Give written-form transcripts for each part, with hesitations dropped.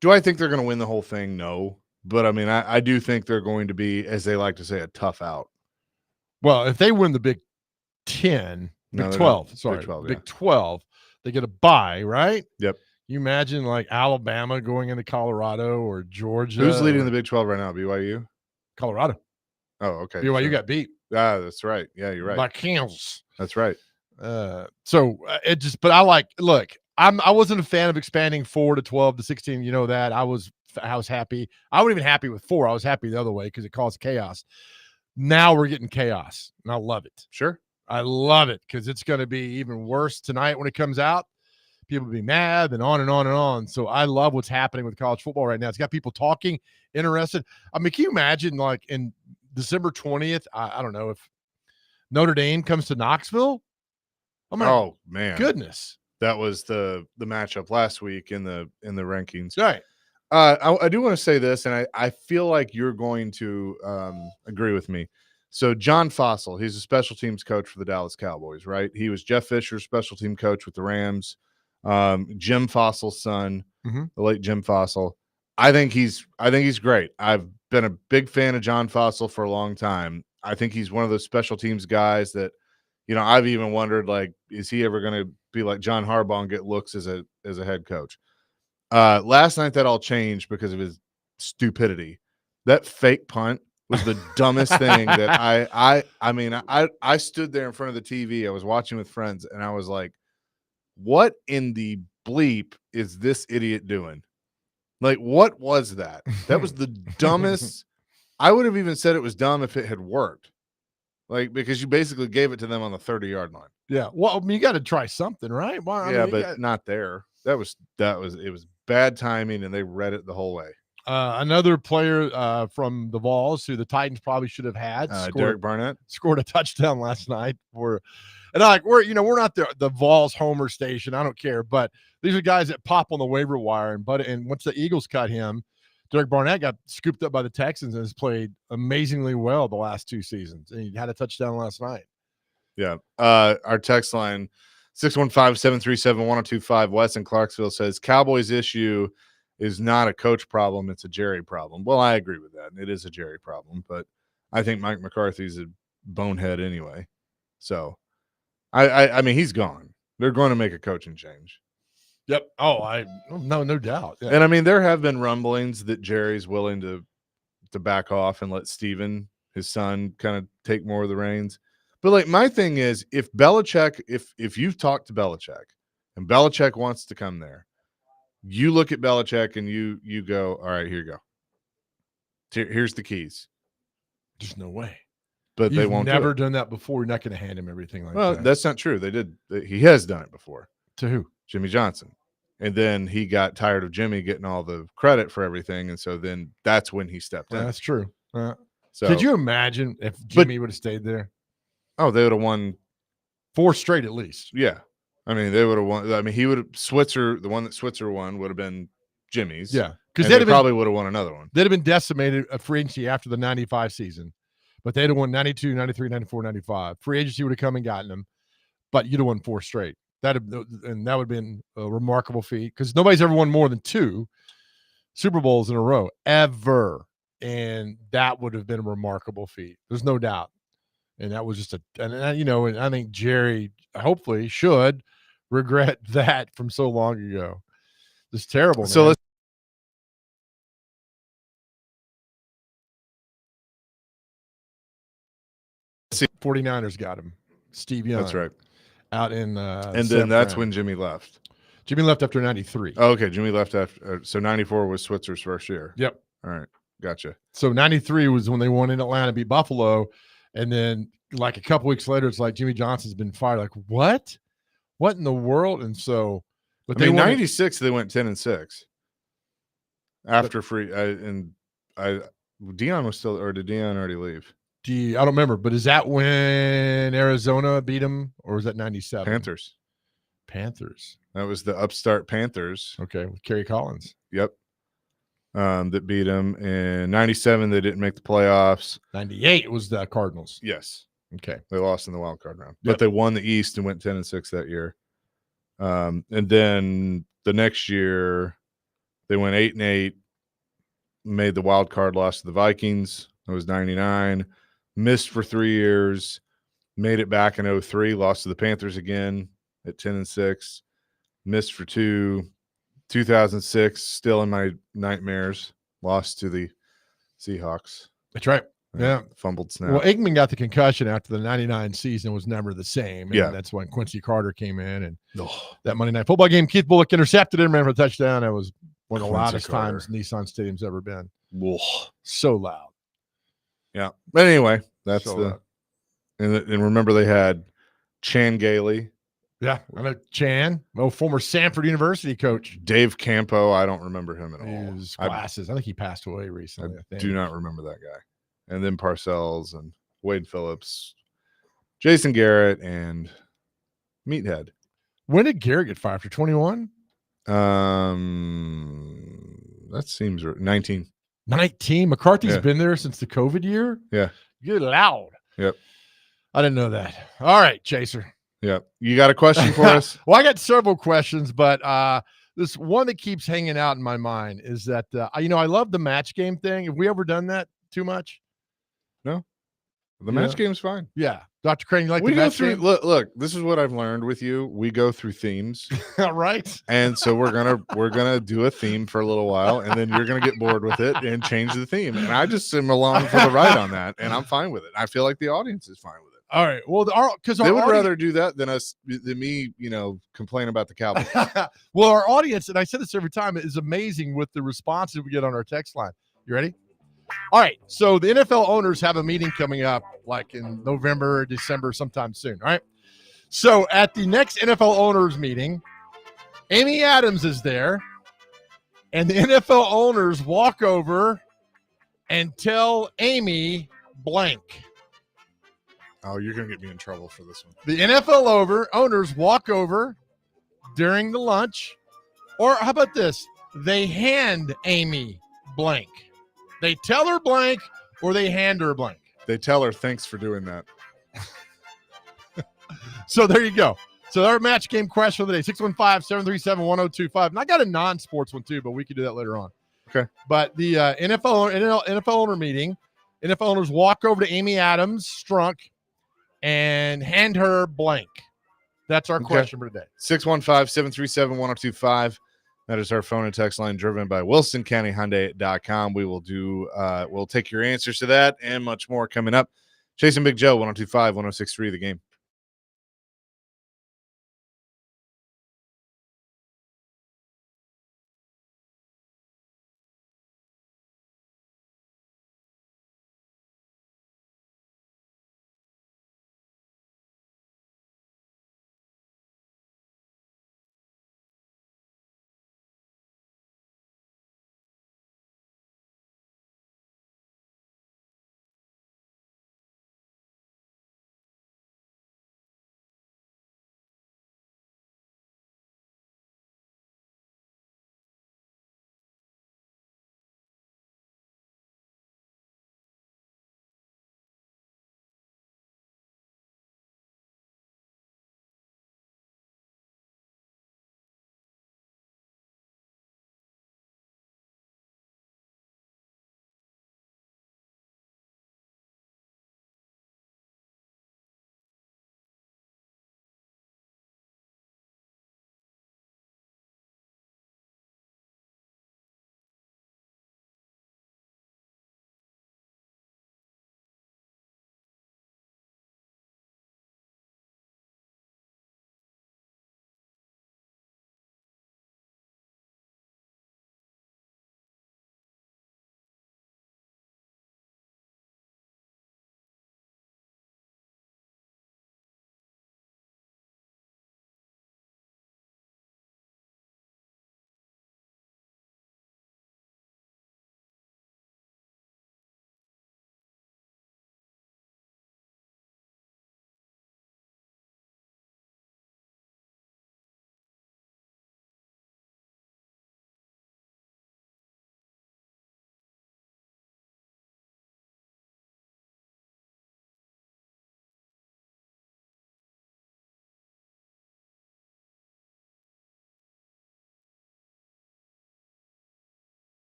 Do I think they're going to win the whole thing? No. But, I mean, I do think they're going to be, as they like to say, a tough out. Well, if they win the Big 10, No, Big they're not. 12, sorry, Big 12, Big yeah. 12, they get a bye, right? Yep. You imagine like Alabama going into Colorado or Georgia. Who's leading the Big 12 right now? BYU? Colorado. Oh, okay. BYU got beat That's right. Yeah, you're right. by Kansas. That's right. It just, but I wasn't a fan of expanding 4 to 12 to 16. You know that I was happy. I wasn't even happy with 4. I was happy the other way because it caused chaos. Now we're getting chaos, and I love it. Sure. I love it because it's going to be even worse tonight when it comes out. People will be mad and on and on and on. So I love what's happening with college football right now. It's got people talking, interested. I mean, can you imagine like in December 20th, I don't know, if Notre Dame comes to Knoxville? Oh man, goodness. That was the matchup last week in the rankings. Right. I do want to say this, and I feel like you're going to agree with me. So John Fossil, he's a special teams coach for the Dallas Cowboys, right? He was Jeff Fisher's special team coach with the Rams. Jim Fossil's son, the late Jim Fossil. I think he's great. I've been a big fan of John Fossil for a long time. I think he's one of those special teams guys that, you know, I've even wondered, like, is he ever going to be like John Harbaugh and get looks as a head coach? Last night that all changed because of his stupidity. That fake punt was the dumbest thing that I stood there in front of the TV. I was watching with friends and I was like, what in the bleep is this idiot doing? Like, what was that? That was the dumbest. I would have even said it was dumb if it had worked. Like, because you basically gave it to them on the 30-yard line. Yeah. Well, I mean, you got to try something, right? Well, Not there. It was bad timing, and they read it the whole way. Another player from the Vols who the Titans probably should have had, Derek Barnett, scored a touchdown last night. We're not the Vols homer station. I don't care, but these are guys that pop on the waiver wire. And once the Eagles cut him, Derek Barnett got scooped up by the Texans and has played amazingly well the last 2 seasons. And he had a touchdown last night. Yeah. Our text line 615-737-1025. Wes in Clarksville says Cowboys issue is not a coach problem, it's a Jerry problem. Well, I agree with that. It is a Jerry problem, but I think Mike McCarthy's a bonehead anyway. So I mean, he's gone. They're going to make a coaching change. Yep. Oh, no doubt. Yeah. And I mean, there have been rumblings that Jerry's willing to back off and let Steven, his son, kind of take more of the reins. But like, my thing is, if Belichick, if you've talked to Belichick and Belichick wants to come there, you look at Belichick and you go, all right, here you go. Here's the keys. There's no way. But they won't. Never done that before. You're not going to hand him everything like that. Well, that's not true. They did. He has done it before. To who? Jimmy Johnson. And then he got tired of Jimmy getting all the credit for everything. And so then that's when he stepped in. That's true. So could you imagine if Jimmy would have stayed there? Oh, they would have won 4 straight at least. Yeah. I mean, they would have won. I mean, he would have the one that Switzer won would have been Jimmy's. Yeah. Because they probably would have won another one. They'd have been decimated at free agency after the 95 season. But they'd have won 92, 93, 94, 95. Free agency would have come and gotten them. But you'd have won 4 straight. That would have been a remarkable feat because nobody's ever won more than 2 Super Bowls in a row ever. And that would have been a remarkable feat. There's no doubt. And that was just and I think Jerry hopefully should regret that from so long ago. It's terrible. So let's 49ers got him. Steve Young. That's right. Out in and then that's when Jimmy left. Jimmy left after 93. Oh, okay. Jimmy left after so 94 was Switzer's first year. Yep. All right. Gotcha. So 93 was when they won in Atlanta, beat Buffalo. And then like a couple weeks later, it's like Jimmy Johnson's been fired. Like, what? What in the world? And so, but they 96, they went 10-6 after Deion was still, or did Deion already leave? I don't remember, but is that when Arizona beat them, or was that 97? Panthers. That was the upstart Panthers. Okay, with Kerry Collins. Yep. That beat them. In 97, they didn't make the playoffs. 98 was the Cardinals. Yes. Okay. They lost in the wild card round. Yep. But they won the East and went 10-6 that year. And then the next year, They went 8-8, made the wild card, lost to the Vikings. It was 99. Missed for 3 years, made it back in 03, lost to the Panthers again at 10-6. Missed for 2. 2006, still in my nightmares, lost to the Seahawks. That's right. Yeah. Fumbled snap. Well, Aikman got the concussion after the 99 season, was never the same. And Yeah. that's when Quincy Carter came in. And that Monday Night Football game, Keith Bullock intercepted him, ran for a touchdown. It was one of the Quincy loudest Carter. times Nissan Stadium's ever been. Whoa. So loud. Yeah. But anyway, that's So the loud. and remember they had Chan Gailey, Yeah. I know Chan, former Sanford University coach. Dave Campo. I don't remember him at all. His glasses. I think he passed away recently. I think. Do not remember that guy. And then Parcells and Wade Phillips, Jason Garrett, and Meathead. When did Garrett get fired? After 21? That seems 19. 19. McCarthy's Yeah. been there since the COVID year. Yeah. Good loud. Yep. I didn't know that. All right, Chaser. Yeah. You got a question for us? Well, I got several questions, but this one that keeps hanging out in my mind is that, I love the match game thing. Have we ever done that too much? The match game's fine. Yeah. Dr. Crane, you like We the go match through game? look, this is what I've learned with you. We go through themes. Right. And so we're gonna do a theme for a little while, and then you're gonna get bored with it and change the theme. And I just am along for the ride on that, and I'm fine with it. I feel like the audience is fine with it. All right. Well, because They would rather do that than me, complain about the Cowboys. well, our audience, and I said this every time, is amazing with the responses we get on our text line. You ready? All right. So the NFL owners have a meeting coming up like in November, December, sometime soon. All right. So at the next NFL owners meeting, Amy Adams is there, and the NFL owners walk over and tell Amy blank. Oh, you're gonna get me in trouble for this one. The NFL owners walk over during the lunch, or how about this? They hand Amy blank. They tell her blank, or they hand her blank. They tell her thanks for doing that. So there you go. So our match game question of the day, 615-737-1025. And I got a non-sports one too, but we can do that later on. Okay. But the NFL owner meeting, NFL owners walk over to Amy Adams, Strunk, and hand her blank. That's our question for today. 615-737-1025. That is our phone and text line, driven by WilsonCountyHyundai.com. We will we'll take your answers to that and much more coming up. Chasing Big Joe, 102.5, 106.3 The Game.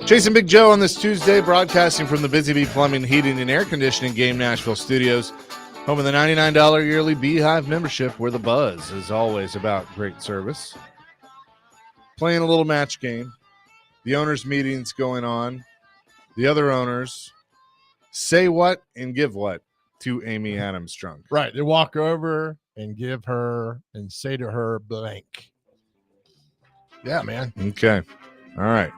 Jason Big Joe on this Tuesday, broadcasting from the Busy Bee Plumbing, Heating, and Air Conditioning Game Nashville studios. Home of the $99 yearly Beehive membership, where the buzz is always about great service. Playing a little match game. The owners' meeting's going on. The other owners say what and give what to Amy Adams Strunk. Right. They walk over and give her and say to her blank. Yeah, man. Okay. All right.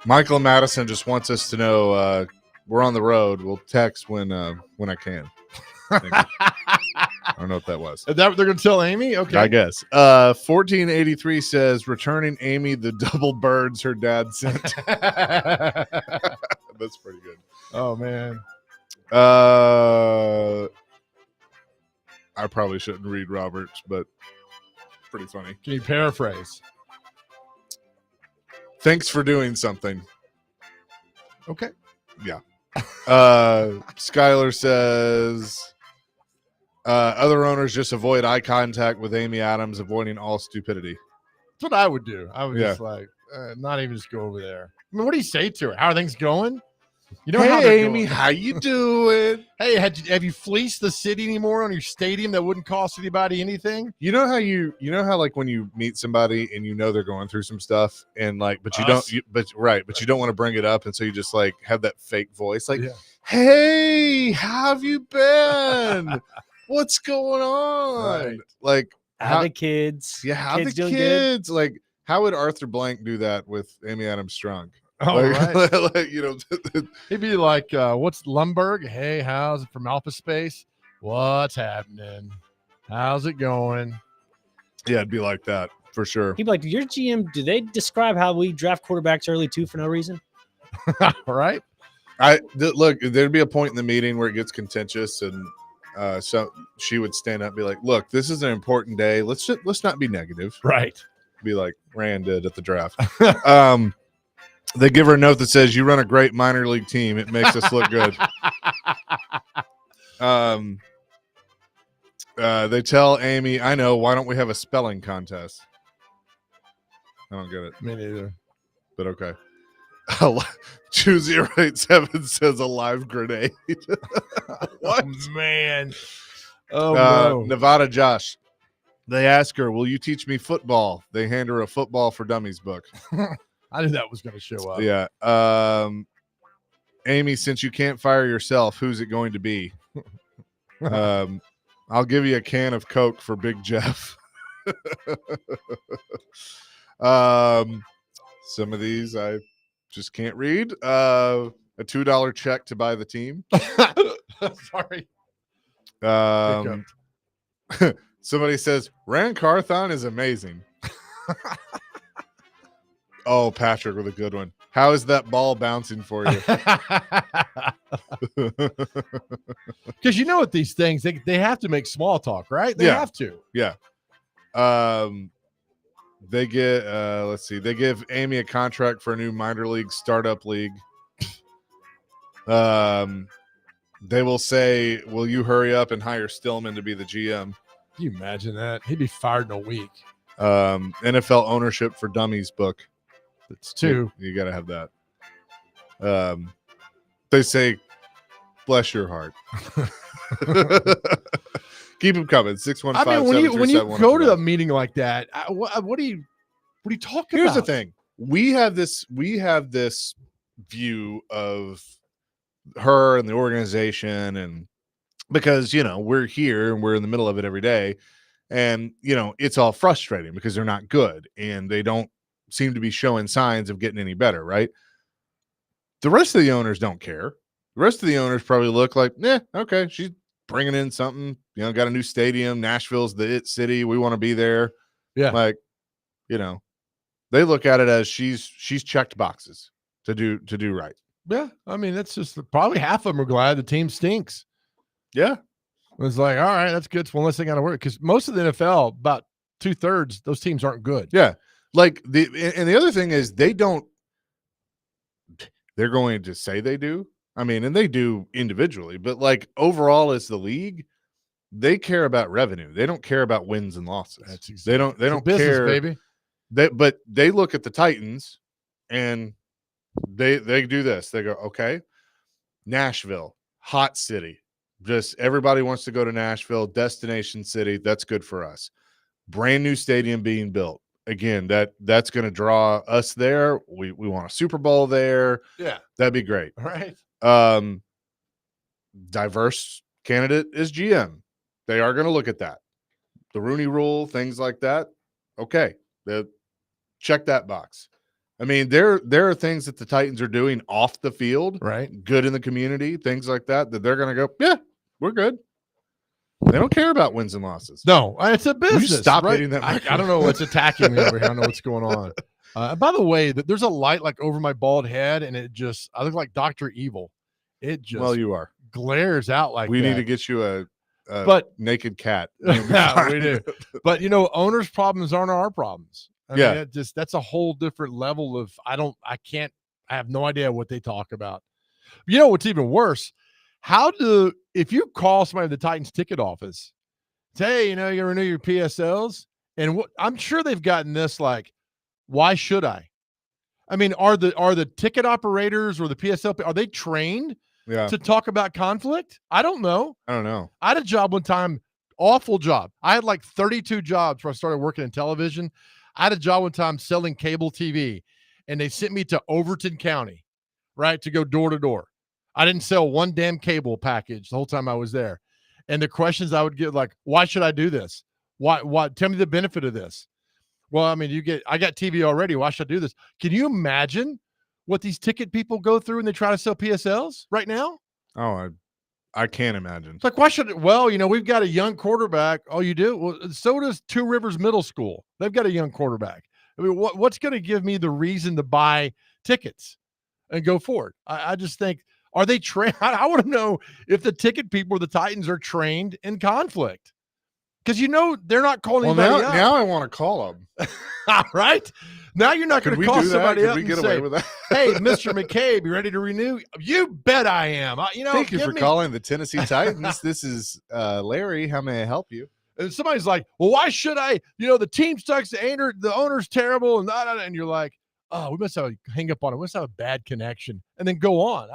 Michael Madison just wants us to know we're on the road. We'll text when I can. I don't know what that was. Is that what they're going to tell Amy? Okay. I guess. 1483 says returning Amy the double birds her dad sent. That's pretty good. Oh man. I probably shouldn't read Roberts, but pretty funny. Can you paraphrase? Thanks for doing something. Okay. Yeah. Skylar says other owners just avoid eye contact with Amy Adams, avoiding all stupidity. That's what I would do. I would just like not even just go over there. I mean, what do you say to her? How are things going? You know, how hey Amy, going. how you doing? Hey, have you fleeced the city anymore on your stadium that wouldn't cost anybody anything? You know how like when you meet somebody and you know they're going through some stuff and like, but you but you don't want to bring it up, and so you just like have that fake voice, like, hey, how have you been? What's going on? Right. Like, how the kids? Yeah, how the kids? Like, how would Arthur Blank do that with Amy Adams Strunk? Oh, like, right. like, you know, he'd be like, what's Lumberg? Hey, how's it from Alpha Space? What's happening? How's it going? Yeah, it'd be like that for sure. He'd be like, your GM, do they describe how we draft quarterbacks early too for no reason? All right. Look, there'd be a point in the meeting where it gets contentious, and so she would stand up and be like, look, this is an important day. Let's not be negative. Right. Be like Rand did at the draft. They give her a note that says, you run a great minor league team. It makes us look good. They tell Amy, I know, why don't we have a spelling contest? I don't get it. Me neither. But okay. 2087 says a live grenade. What? Oh, man. Oh, no. Nevada Josh. They ask her, will you teach me football? They hand her a Football for Dummies book. I knew that was going to show up. Yeah. Amy, since you can't fire yourself, who's it going to be? I'll give you a can of Coke for Big Jeff. Some of these I just can't read. A $2 check to buy the team. Sorry. Somebody says Rand Carthon is amazing. Oh, Patrick with a good one. How is that ball bouncing for you? Because you know, with these things, they have to make small talk, right? They have to. Yeah. They get let's see. They give Amy a contract for a new minor league startup league. They will say, will you hurry up and hire Stillman to be the GM? Can you imagine that? He'd be fired in a week. NFL ownership for dummies book. It's two. You got to have that. They say, bless your heart. Keep them coming. 615. I mean, when you go to a meeting like that, what do you talk about? Here's the thing. We have this view of her and the organization, and because, you know, we're here and we're in the middle of it every day, and, you know, it's all frustrating because they're not good and they don't seem to be showing signs of getting any better, right? The rest of the owners don't care. The rest of the owners probably look like, okay, she's bringing in something, you know, got a new stadium. Nashville's the it city. We want to be there. Yeah. Like, you know, they look at it as she's checked boxes to do right. Yeah. I mean, that's just probably half of them are glad the team stinks. Yeah. It's like, all right, that's good. It's one less thing got to work. Because most of the NFL, about 2/3, those teams aren't good. Yeah. Like the other thing is they're going to say they do. I mean, and they do individually, but like overall as the league, they care about revenue. They don't care about wins and losses. That's exactly. They don't business, care, baby. But they look at the Titans and they do this. They go, okay, Nashville, hot city. Just everybody wants to go to Nashville, destination city. That's good for us. Brand new stadium being built. Again, that's going to draw us there. We want a Super Bowl there. Yeah. That'd be great. All right. Diverse candidate is GM. They are going to look at that. The Rooney Rule, things like that. Okay, check that box. I mean, there are things that the Titans are doing off the field, Right. good in the community, things like that they're going to go, yeah, we're good. They don't care about wins and losses. No, it's a Will you business. stop right? hitting that I don't know what's attacking me over here. I don't know what's going on. By the way, there's a light like over my bald head, and I look like Dr. Evil. It just Well, you are. glares out like We that. need to get you a But naked cat. yeah, we do. But owners' problems aren't our problems. I Yeah. mean, that's a whole different level of I have no idea what they talk about. You know what's even worse? If you call somebody at the Titans ticket office, say, you're gonna renew your PSLs, and I'm sure they've gotten this like, why should I? I mean, are the ticket operators or the PSL, are they trained Yeah. to talk about conflict? I don't know. I don't know. I had a job one time, awful job. I had like 32 jobs before I started working in television. I had a job one time selling cable TV, and they sent me to Overton County, right, to go door to door. I didn't sell one damn cable package the whole time I was there. And the questions I would get, like, why should I do this? Why? Tell me the benefit of this. Well, I mean, I got TV already. Why should I do this? Can you imagine what these ticket people go through when they try to sell PSLs right now? Oh, I can't imagine. It's like, why should it? Well, we've got a young quarterback. Oh, you do? Well, so does Two Rivers Middle School. They've got a young quarterback. I mean, what's going to give me the reason to buy tickets and go forward? I just think, are they trained? I want to know if the ticket people or the Titans are trained in conflict. Because they're not calling anybody up. Now I want to call them. All right. Now you're not going to call somebody up Could we and get say, away with that? hey, Mr. McCabe, you ready to renew? You bet I am. Thank you for calling the Tennessee Titans. This is Larry. How may I help you? And somebody's like, well, why should I? The team sucks. The owner's terrible. And you're like, oh, we must have hang up on it. We must have a bad connection. And then go on.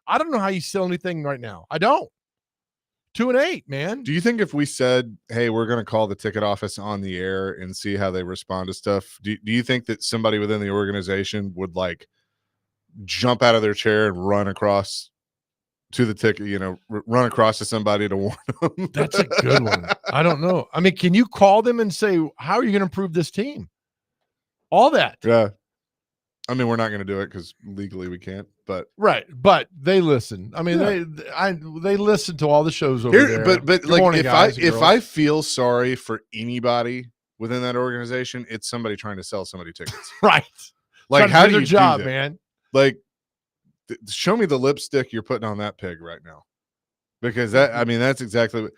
I don't know how you sell anything right now. I don't. 2-8, man. Do you think if we said, hey, we're going to call the ticket office on the air and see how they respond to stuff, do you think that somebody within the organization would like jump out of their chair and run across to the ticket, run across to somebody to warn them? That's a good one. I don't know. I mean, can you call them and say, how are you going to improve this team? All that. Yeah. I mean, we're not going to do it because legally we can't, but right. But they listen. I mean, they listen to all the shows over there. But Good like morning, if I feel sorry for anybody within that organization, it's somebody trying to sell somebody tickets. Right. Like, how do you job, do that? man? Like, show me the lipstick you're putting on that pig right now, because that's exactly what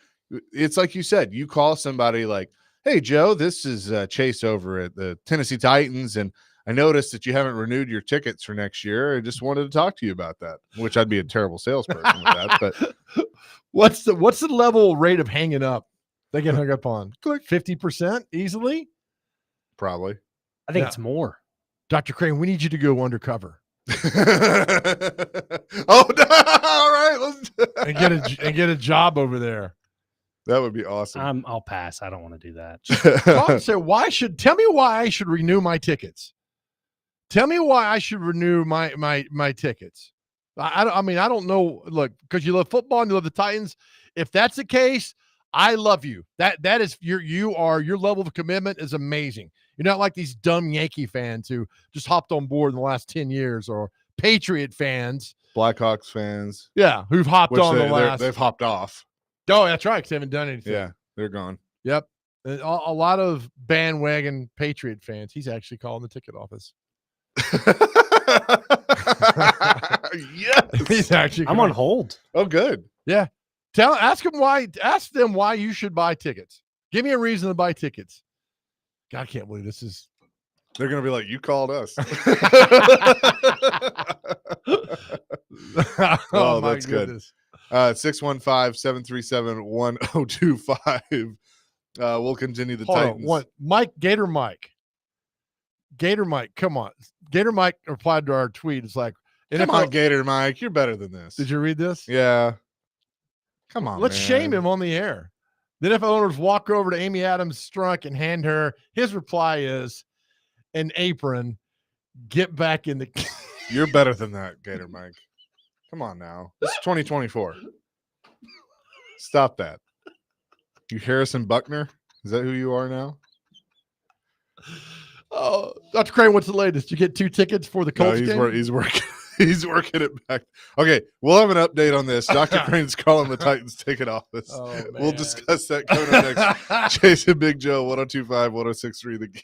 it's like. You said, you call somebody like, hey, Joe, this is Chase over at the Tennessee Titans, and I noticed that you haven't renewed your tickets for next year. I just wanted to talk to you about that, which I'd be a terrible salesperson with that. But what's the level rate of hanging up? They get hung up on 50% easily. Probably. I think it's more. Dr. Crane, we need you to go undercover. Oh, no. All right. Let's and get a job over there. That would be awesome. I'll pass. I don't want to do that. So tell me why I should renew my tickets. Tell me why I should renew my tickets. I don't know. Look, because you love football and you love the Titans. If that's the case, I love you. That is your level of commitment is amazing. You're not like these dumb Yankee fans who just hopped on board in the last 10 years, or Patriot fans, Blackhawks fans. Yeah, who've hopped on the last. They've hopped off. Oh, that's right. Because they haven't done anything. Yeah, they're gone. Yep. A lot of bandwagon Patriot fans. He's actually calling the ticket office. Yes. He's actually. I'm on hold. Oh, good. Yeah. Ask them why you should buy tickets. Give me a reason to buy tickets. God, I can't believe this is. They're going to be like, you called us. Oh, my that's goodness. Good. 615-737-1025. We'll continue the Hold Titans. on. Mike, Gator Mike. Gator Mike, come on. Gator Mike replied to our tweet. It's like, Come on, Gator Mike. You're better than this. Did you read this? Yeah. Come on, Let's man. shame him on the air. The NFL owners walk over to Amy Adams Strunk and hand her. His reply is an apron. Get back in the. You're better than that, Gator Mike. Come on now. This is 2024. Stop that. You Harrison Buckner? Is that who you are now? Oh, Dr. Crane, what's the latest? You get 2 tickets for the No, Colts he's, game? he's working. He's working it back. Okay, we'll have an update on this. Dr. Crane's calling the Titans ticket office. Oh, We'll man. discuss that coming up next. Jason Big Joe, 1025, 1063, the game.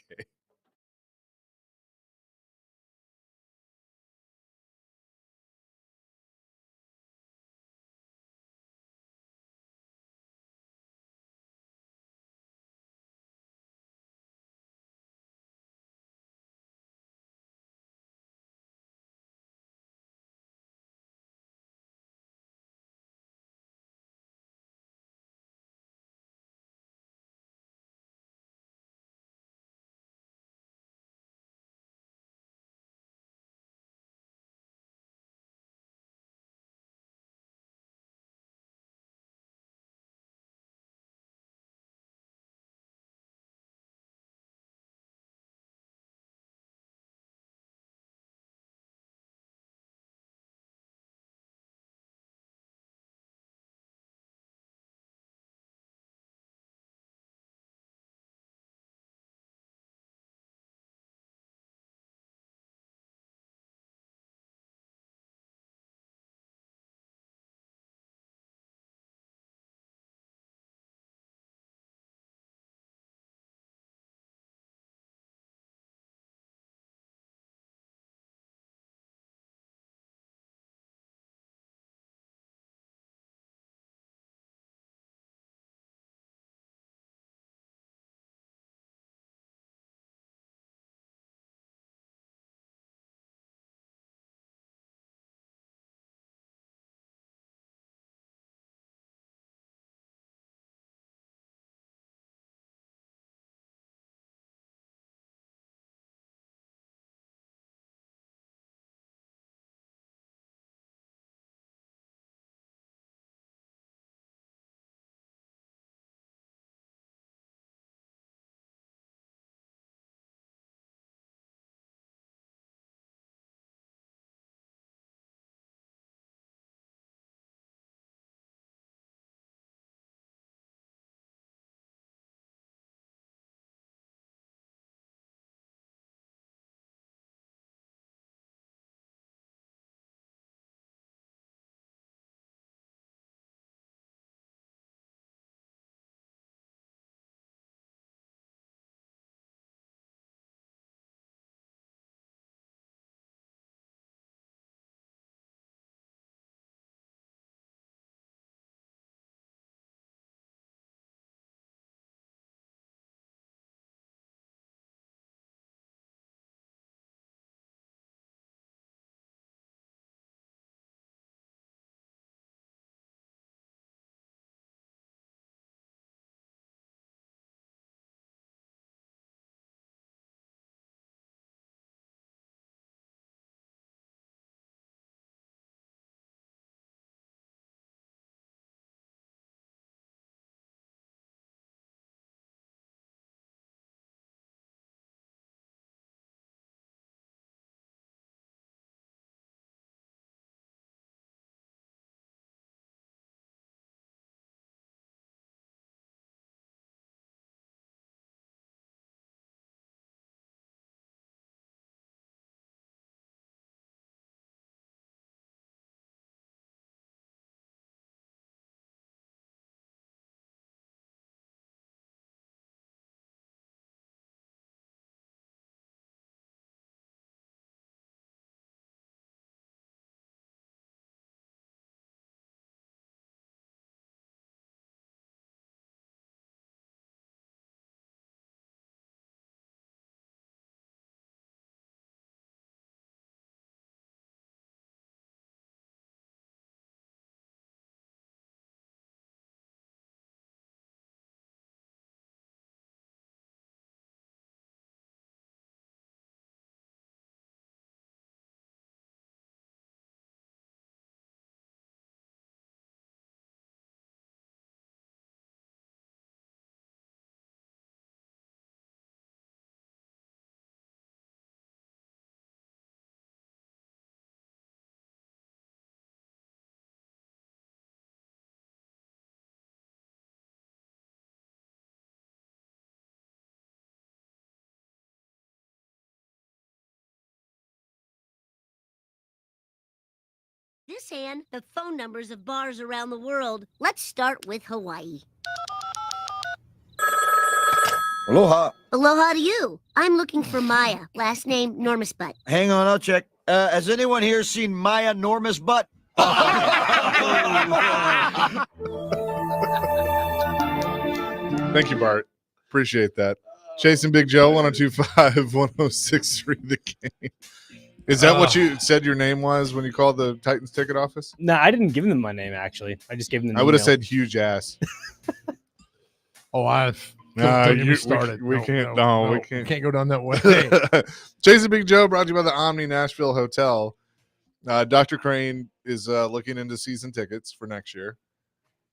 This hand, the phone numbers of bars around the world. Let's start with Hawaii. Aloha. Aloha to you. I'm looking for Maya. Last name Normus Butt. Hang on, I'll check. Has anyone here seen Maya Normus Butt? Thank you, Bart. Appreciate that. Chasing Big Joe, 1025, 1063 The Game. Is that what you said your name was when you called the Titans ticket office? No, I didn't give them my name, actually. I just gave them the I would have email. said huge ass. I've Nah, don't get me we started. we can't. No, we We can't. can't go down that way. Chasing Big Joe brought to you by the Omni Nashville Hotel. Dr. Crane is looking into season tickets for next year.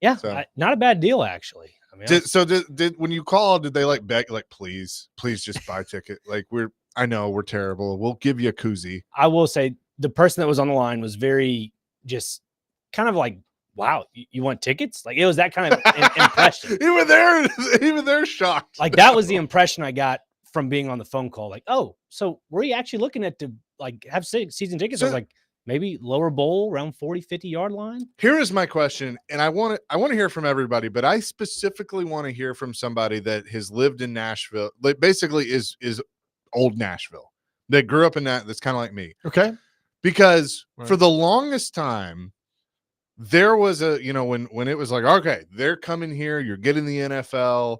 Yeah, So- not a bad deal, actually. I mean, Did when you called, did they like beg, like, please just buy a ticket? Like, I know we're terrible. We'll give you a koozie. I will say the person that was on the line was very just kind of like, wow, you want tickets? Like, it was that kind of impression. Even they're shocked. Like, that was the impression I got from being on the phone call. Like, oh, so were you actually looking at to like have season tickets? I was So- like, maybe lower bowl around 40, 50 yard line. Here is my question, and I want to hear from everybody, but I specifically want to hear from somebody that has lived in Nashville, like basically is old Nashville, that grew up in that's kind of like me. Okay. Because Right. for the longest time, there was when it was like, okay, they're coming here, you're getting the NFL,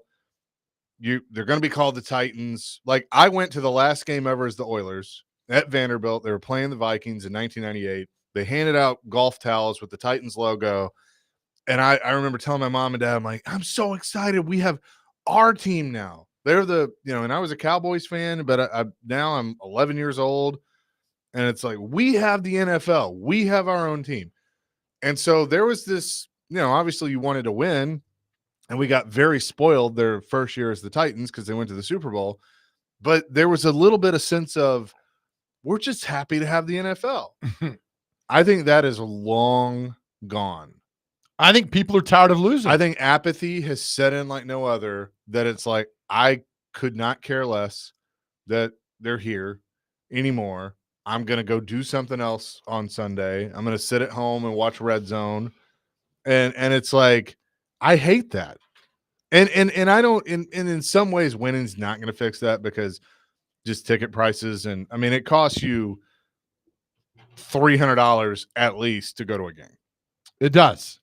they're going to be called the Titans. Like, I went to the last game ever as the Oilers at Vanderbilt. They were playing the Vikings in 1998. They handed out golf towels with the Titans logo. And I remember telling my mom and dad, I'm like, I'm so excited. We have our team now. They're and I was a Cowboys fan, but now I'm 11 years old. And it's like, we have the NFL. We have our own team. And so there was this, obviously you wanted to win. And we got very spoiled their first year as the Titans because they went to the Super Bowl. But there was a little bit of sense of, we're just happy to have the NFL. I think that is long gone. I think people are tired of losing. I think apathy has set in like no other, that it's like, I could not care less that they're here anymore. I'm going to go do something else on Sunday. I'm going to sit at home and watch Red Zone. And it's like, I hate that. And I don't, in some ways, winning's not going to fix that, because just ticket prices. And I mean, it costs you $300 at least to go to a game. It does.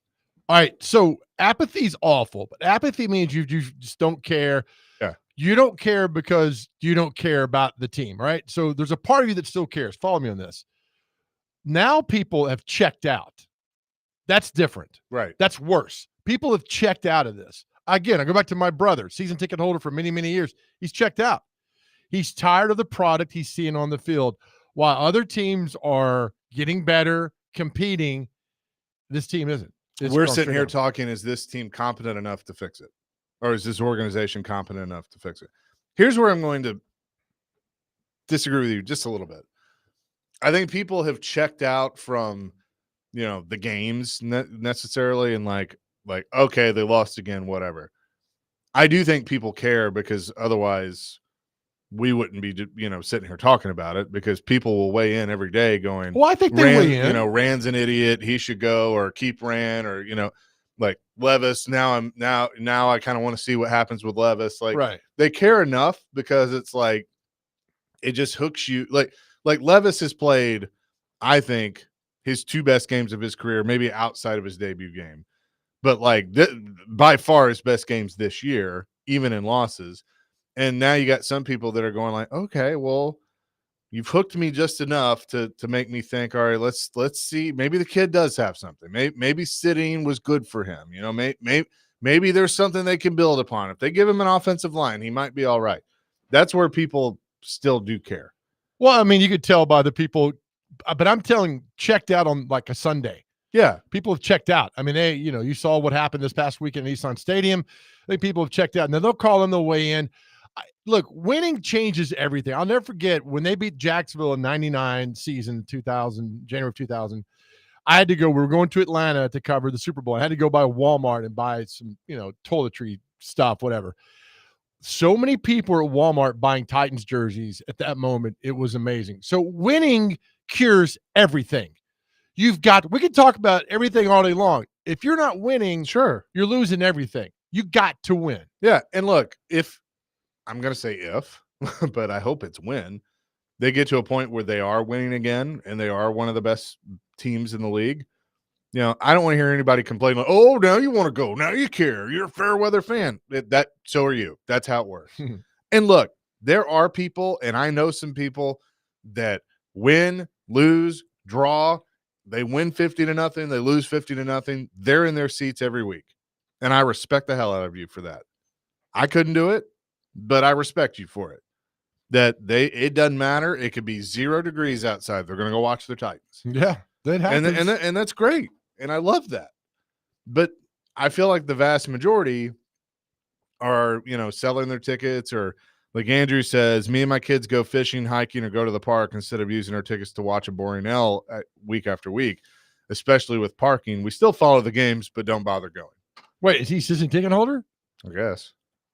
All right. So apathy's awful, but apathy means you just don't care. Yeah. You don't care because you don't care about the team, right? So there's a part of you that still cares. Follow me on this. Now people have checked out. That's different. Right. That's worse. People have checked out of this. Again, I go back to my brother, season ticket holder for many, many years. He's checked out. He's tired of the product he's seeing on the field. While other teams are getting better, competing, this team isn't. It's We're gone sitting straight here down. talking, is this team competent enough to fix it? Or is this organization competent enough to fix it? Here's where I'm going to disagree with you just a little bit. I think people have checked out from, the games necessarily, and like, okay, they lost again, whatever. I do think people care, because otherwise we wouldn't be, sitting here talking about it, because people will weigh in every day going, Well, I think they Rand, weigh in. Rand's an idiot. He should go, or keep Rand, or, like Levis. Now I kind of want to see what happens with Levis. Like, right. they care enough, because it's like, it just hooks you. Like Levis has played, I think, his two best games of his career, maybe outside of his debut game, but like by far his best games this year, even in losses. And now you got some people that are going like, okay, well, you've hooked me just enough to make me think, all right, let's see. Maybe the kid does have something. Maybe sitting was good for him. Maybe there's something they can build upon. If they give him an offensive line, he might be all right. That's where people still do care. Well, I mean, you could tell by the people, but I'm telling, checked out on like a Sunday. Yeah. People have checked out. I mean, you saw what happened this past weekend at Nissan Stadium. I think people have checked out. Now they'll call them, they'll weigh in. Look, winning changes everything. I'll never forget when they beat Jacksonville in 99 season, 2000, January of 2000. I had to go, we were going to Atlanta to cover the Super Bowl. I had to go by Walmart and buy some, toiletry stuff, whatever. So many people were at Walmart buying Titans jerseys at that moment. It was amazing. So winning cures everything. we can talk about everything all day long. If you're not winning, Sure. you're losing everything. You got to win. Yeah. And look, if I'm going to say if, but I hope it's when they get to a point where they are winning again and they are one of the best teams in the league, I don't want to hear anybody complain like, oh, now you want to go. Now you care. You're a fair weather fan. So are you. That's how it works. And look, there are people, and I know some people that win, lose, draw. They win 50-0, they lose 50-0. They're in their seats every week. And I respect the hell out of you for that. I couldn't do it, but I respect you for it. It doesn't matter. It could be 0 degrees outside. They're going to go watch their Titans. Yeah, that happens. And that's great. And I love that. But I feel like the vast majority are, selling their tickets, or like Andrew says, me and my kids go fishing, hiking, or go to the park instead of using our tickets to watch a boring L week after week, especially with parking. We still follow the games, but don't bother going. Wait, is he a season ticket holder? I guess.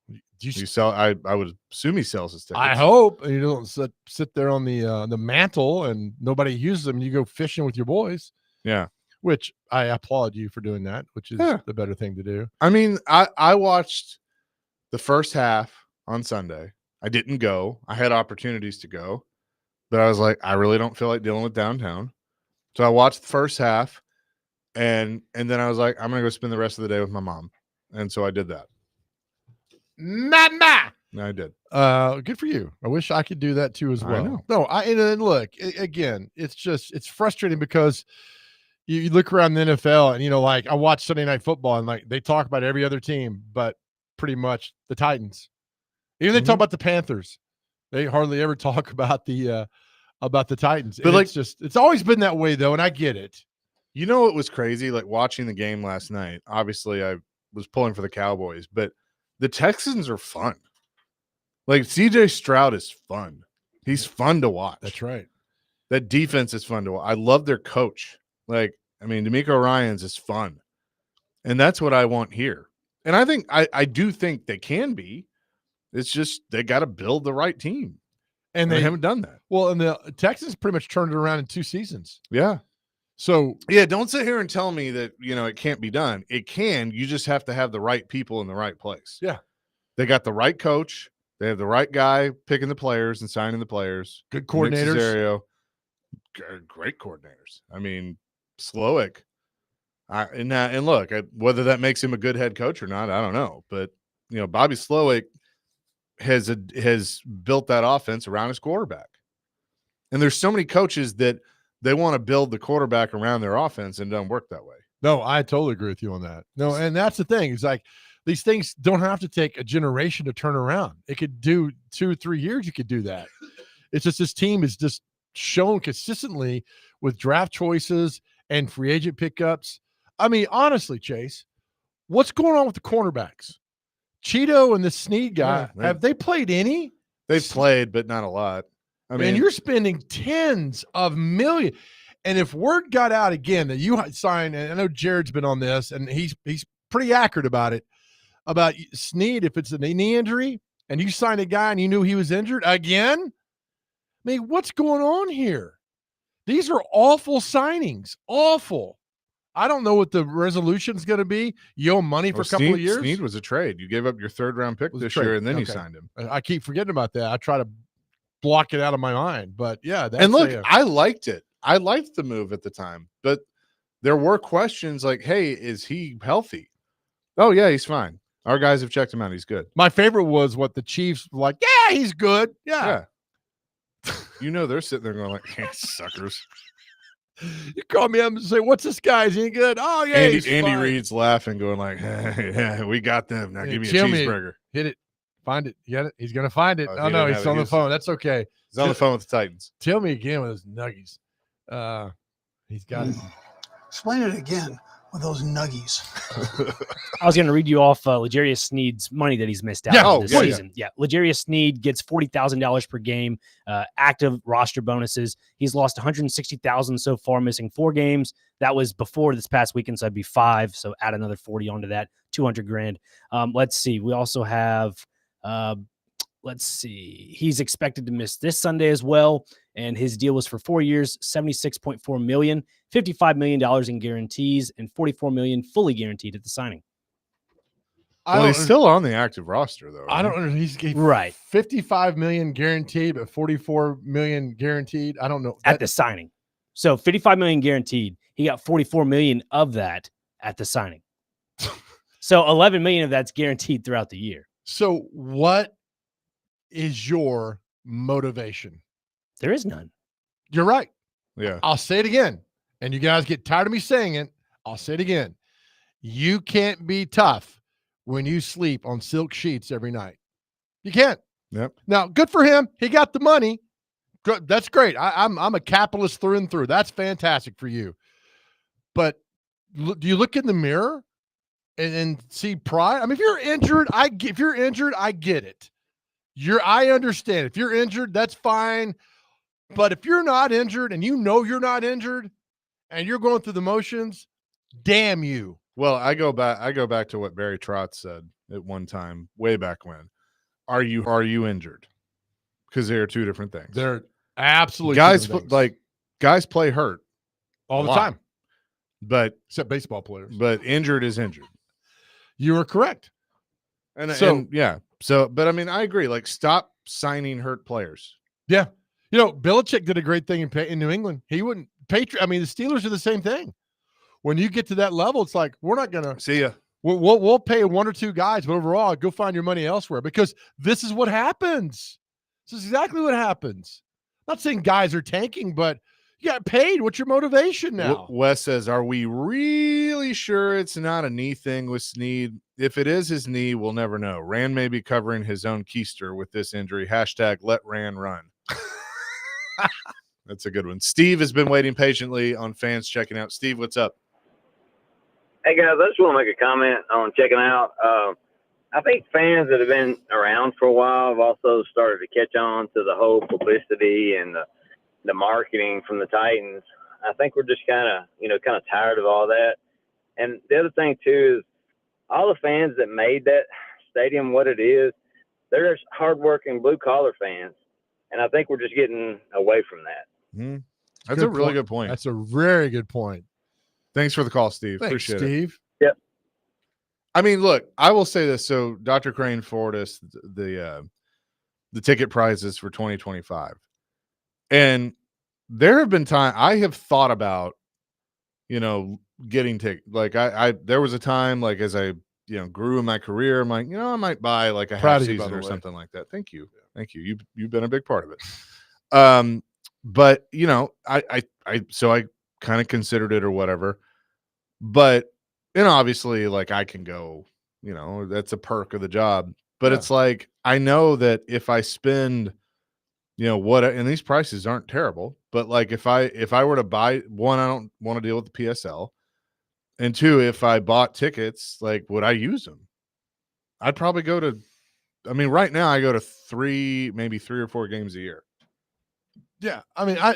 Do You sell? I would assume he sells his tickets. I hope you don't sit there on the mantle and nobody uses them. You go fishing with your boys. Yeah. Which I applaud you for doing that, which is the better thing to do. I mean, I watched the first half on Sunday. I didn't go. I had opportunities to go, but I was like, I really don't feel like dealing with downtown. So I watched the first half, and then I was like, I'm gonna go spend the rest of the day with my mom, and so I did that. Mama. And I did. Good for you. I wish I could do that too as I well. know. No, and look, again, it's frustrating because you look around the NFL and like I watch Sunday Night Football and like they talk about every other team, but pretty much the Titans. Even they talk about the Panthers. They hardly ever talk about the Titans. But and it's always been that way though, and I get it. You know what was crazy? Like watching the game last night. Obviously, I was pulling for the Cowboys, but the Texans are fun. Like CJ Stroud is fun. He's fun to watch. That's right. That defense is fun to watch. I love their coach. D'Amico Ryans is fun. And that's what I want here. And I think I do think they can be. It's just they got to build the right team. And they haven't done that. Well, and the Texans pretty much turned it around in 2 seasons. Yeah. So yeah, don't sit here and tell me that it can't be done. It can. You just have to have the right people in the right place. Yeah. They got the right coach. They have the right guy picking the players and signing the players. Good coordinators. Nick Caserio, great coordinators. I mean, Slowick. And look, whether that makes him a good head coach or not, I don't know. But Bobby Slowick has built that offense around his quarterback. And there's so many coaches that they want to build the quarterback around their offense, and it doesn't work that way. No, I totally agree with you on that. No, and that's the thing. It's like these things don't have to take a generation to turn around. It could do 2 or 3 years. You could do that. It's just this team is just shown consistently with draft choices and free agent pickups. I mean, honestly, Chase, what's going on with the cornerbacks? Cheeto and the Snead guy, have they played any? They've played, but not a lot. I mean, you're spending tens of millions. And if word got out again that you signed, and I know Jared's been on this, and he's pretty accurate about it, about Snead, if it's a knee injury, and you signed a guy and you knew he was injured again, I mean, what's going on here? These are awful signings. Awful. I don't know what the resolution is going to be. You owe money for a couple of years. Snead was a trade. You gave up your 3rd-round pick this year, and then you signed him. I keep forgetting about that. I try to block it out of my mind, but yeah. And look, I liked it. I liked the move at the time, but there were questions like, hey, is he healthy? Oh, yeah, he's fine. Our guys have checked him out. He's good. My favorite was what the Chiefs were like, yeah, he's good. Yeah. They're sitting there going like, hey, suckers. You call me up and say, what's this guy? Is he good? Oh, yeah, Andy Reid's laughing, going like, hey, yeah, we got them. Now give me a cheeseburger. Hit it. Find it. You got it? He's going to find it. Oh, no, he's on the phone. That's okay. He's on the phone with the Titans. Tell me again with those nuggies. He's got it. Explain it again with those nuggies. I was going to read you off L'Jarius Sneed's money that he's missed out on this season. Yeah, L'Jarius Sneed gets $40,000 per game, active roster bonuses. He's lost $160,000 so far, missing 4 games. That was before this past weekend, so that'd be 5. So add another 40 onto that, $200,000. Let's see. We also have let's see. He's expected to miss this Sunday as well. And his deal was for 4 years, $76.4 million, $55 million in guarantees, and $44 million fully guaranteed at the signing. Well, he's still on the active roster, though. I don't know. He's Right. 55 million guaranteed, but 44 million guaranteed. I don't know. At the signing. So 55 million guaranteed. He got 44 million of that at the signing. So 11 million of that's guaranteed throughout the year. So what is your motivation? There is none. You're right. Yeah. I'll say it again. And you guys get tired of me saying it. I'll say it again. You can't be tough when you sleep on silk sheets every night. You can't. Yep. Now, good for him. He got the money. Good. That's great. I'm a capitalist through and through. That's fantastic for you. But do you look in the mirror and see pride? I mean, if you're injured, I get it. I understand. If you're injured, that's fine. But if you're not injured and you know you're not injured and you're going through the motions, damn you. Well, I go back to what Barry Trotz said at one time, way back when. Are you injured? Because they are two different things. They're absolutely guys play hurt all the lot. time, but except baseball players. But injured is injured. You are correct. And but I mean, I agree. Like, stop signing hurt players. Yeah. You know, Belichick did a great thing in New England. He wouldn't the Steelers are the same thing. When you get to that level, it's like, we're not going to see ya. We'll pay one or two guys, but overall, go find your money elsewhere, because this is what happens. This is exactly what happens. I'm not saying guys are tanking, but you got paid. What's your motivation now? Wes says, are we really sure it's not a knee thing with Snead? If it is his knee, we'll never know. Rand may be covering his own keister with this injury. # let Rand run. That's a good one. Steve has been waiting patiently on fans checking out. Steve, what's up? Hey, guys, I just want to make a comment on checking out. I think fans that have been around for a while have also started to catch on to the whole publicity and the marketing from the Titans. I think we're just kind of tired of all that. And the other thing, too, is all the fans that made that stadium what it is, they're just hardworking blue-collar fans. And I think we're just getting away from that. Mm-hmm. That's a really good point. That's a very good point. Thanks for the call, Steve. Thanks, Appreciate Steve. it. Yep. I mean, look, I will say this. So Dr. Crane forwarded us the ticket prices for 2025. And there have been times I have thought about, getting tickets. Like there was a time, like, as I, grew in my career, I'm like, I might buy like a half season or something like that. Thank you. Thank you. You've been a big part of it. But I kind of considered it or whatever, but obviously, like, I can go, that's a perk of the job, but it's like, I know that if I spend, and these prices aren't terrible, but like, if I were to buy one, I don't want to deal with the PSL, and two, if I bought tickets, like, would I use them? I'd probably go to, right now I go to maybe 3 or 4 games a year. Yeah.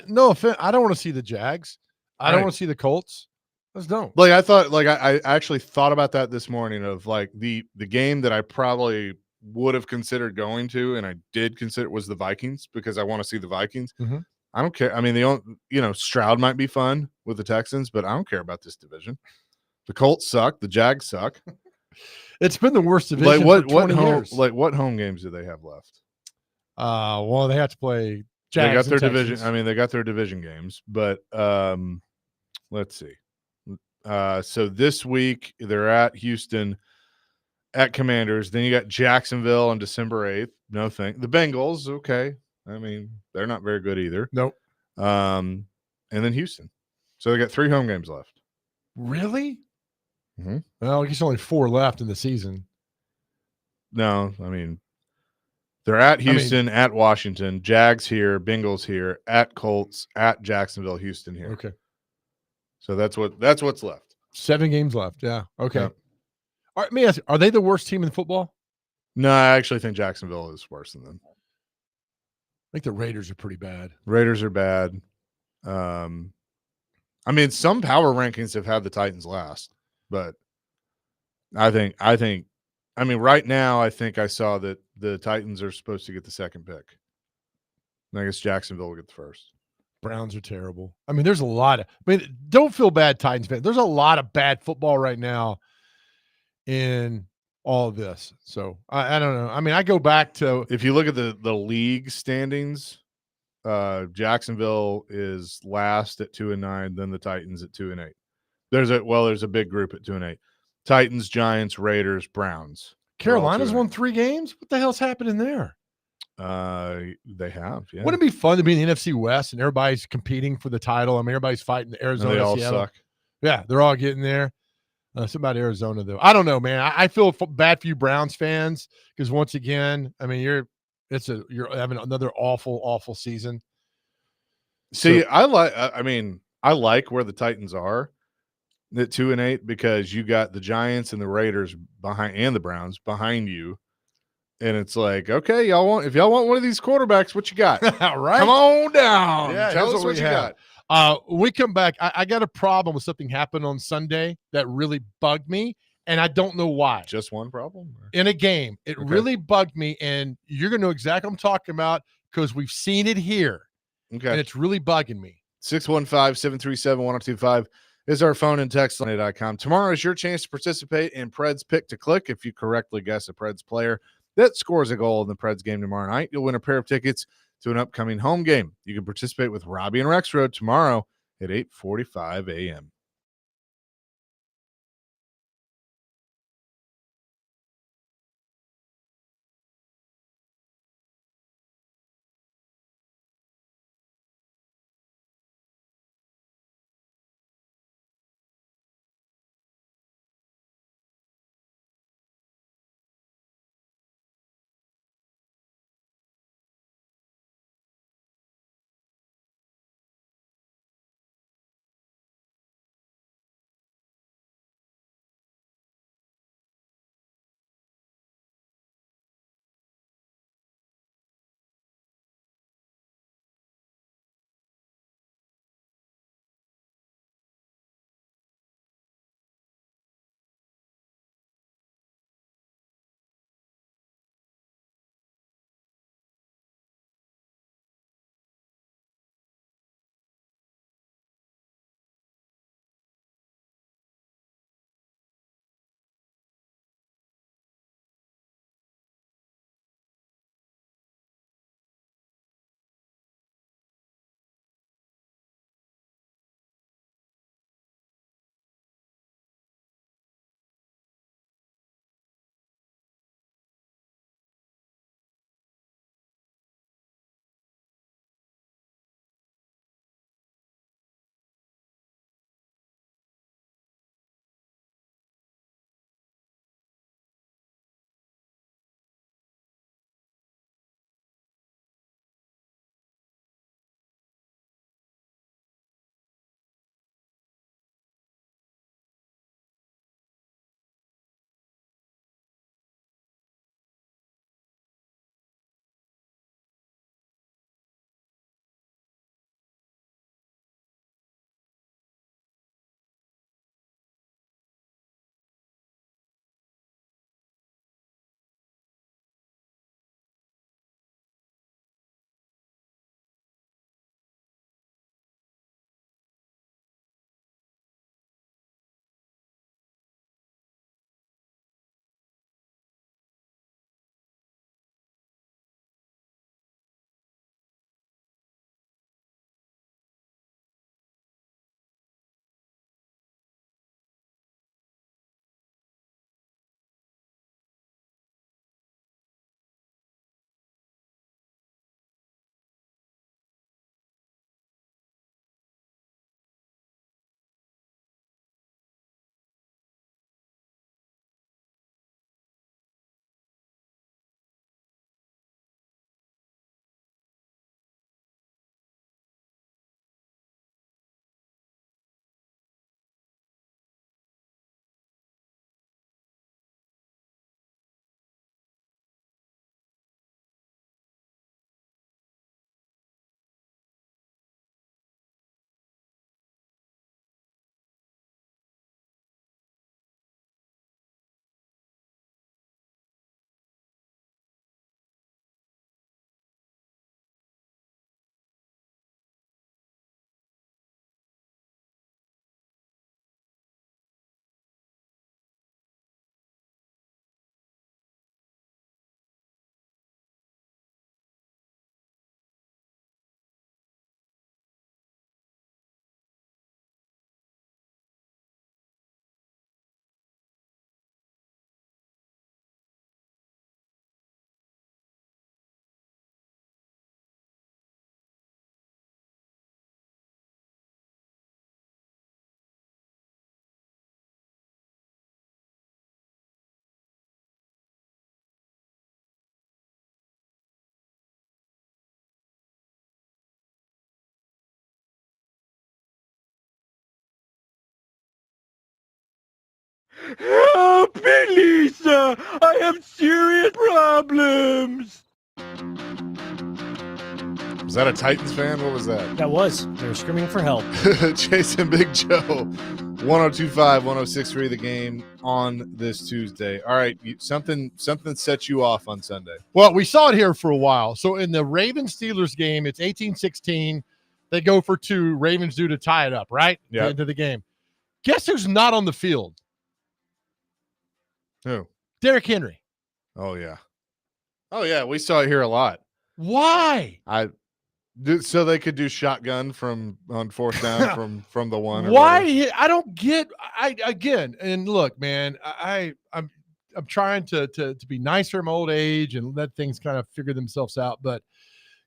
No offense. I don't want to see the Jags. I don't want to see the Colts. Let's don't. Like, I thought, like, I actually thought about that this morning, of like the game that I probably would have considered going to, and I did consider, was the Vikings, because I want to see the Vikings. Mm-hmm. I don't care. They don't, Stroud might be fun with the Texans, but I don't care about this division. The Colts suck. The Jags suck. It's been the worst division like for 20 years. What home games do they have left? Well, they have to play Jags. They got their Texans. division. They got their division games, but let's see. So this week they're at Houston, at Commanders. Then you got Jacksonville on December 8th. No thank. The Bengals, okay. They're not very good either. Nope. And then Houston. So they got 3 home games left. Really? Mm-hmm. Well, I guess only 4 left in the season. No, they're at Houston, at Washington, Jags here, Bengals here, at Colts, at Jacksonville, Houston here. Okay. So that's what's left. 7 games left. Yeah. Okay. Yep. All right, let me ask you, are they the worst team in football? No, I actually think Jacksonville is worse than them. I think the Raiders are pretty bad. Raiders are bad. Some power rankings have had the Titans last, but I think right now, I think I saw that the Titans are supposed to get the second pick. And I guess Jacksonville will get the first. Browns are terrible. I mean, there's a lot of. I mean, don't feel bad, Titans fans. There's a lot of bad football right now in all of this. So I don't know. I mean, I go back to If you look at the league standings, Jacksonville is last at 2-9, then the Titans at 2-8. There's a big group at 2-8. Titans, Giants, Raiders, Browns. Carolina's won 3 games. What the hell's happening there? They have. Yeah. Wouldn't it be fun to be in the NFC West and everybody's competing for the title? I mean, everybody's fighting the And Arizona. they all Seattle. suck. Yeah, they're all getting there. Something about Arizona, though. I don't know, man. I feel bad for you Browns fans because once again, I mean, you're having another awful season. See, I like where the Titans are at 2-8 because you got the Giants and the Raiders behind and the Browns behind you. And it's like, okay, if y'all want one of these quarterbacks, what you got? Right? Come on down. Yeah, Tell here's us what what we you have. got. When we come back, I got a problem with something happened on Sunday that really bugged me, and I don't know why. Just one problem? In a game, it Okay. really bugged me, and you're going to know exactly what I'm talking about because we've seen it here, and Okay. it's really bugging me. 615-737-1025 is our phone and text line .com. Tomorrow is your chance to participate in Pred's Pick to Click. If you correctly guess a Preds player that scores a goal in the Preds game tomorrow night, you'll win a pair of tickets to an upcoming home game. You can participate with Robbie and Rexroad tomorrow at 8:45 a.m. Help me, Lisa! I have serious problems. Was that a Titans fan? What was that? That was. They were screaming for help. Jason Big Joe, 1025, 1063 The Game on this Tuesday. All right, something set you off on Sunday. Well, we saw it here for a while. So in the Ravens-Steelers game, it's 18-16. They go for 2. Ravens do to tie it up, right? Yeah. Into the game. Guess who's not on the field? Who? Derrick Henry. Oh yeah, we saw it here a lot. Why? So they could do shotgun on fourth down from the one. Why? I don't get. Again, and look, man, I'm trying to be nicer in my old age and let things kind of figure themselves out. But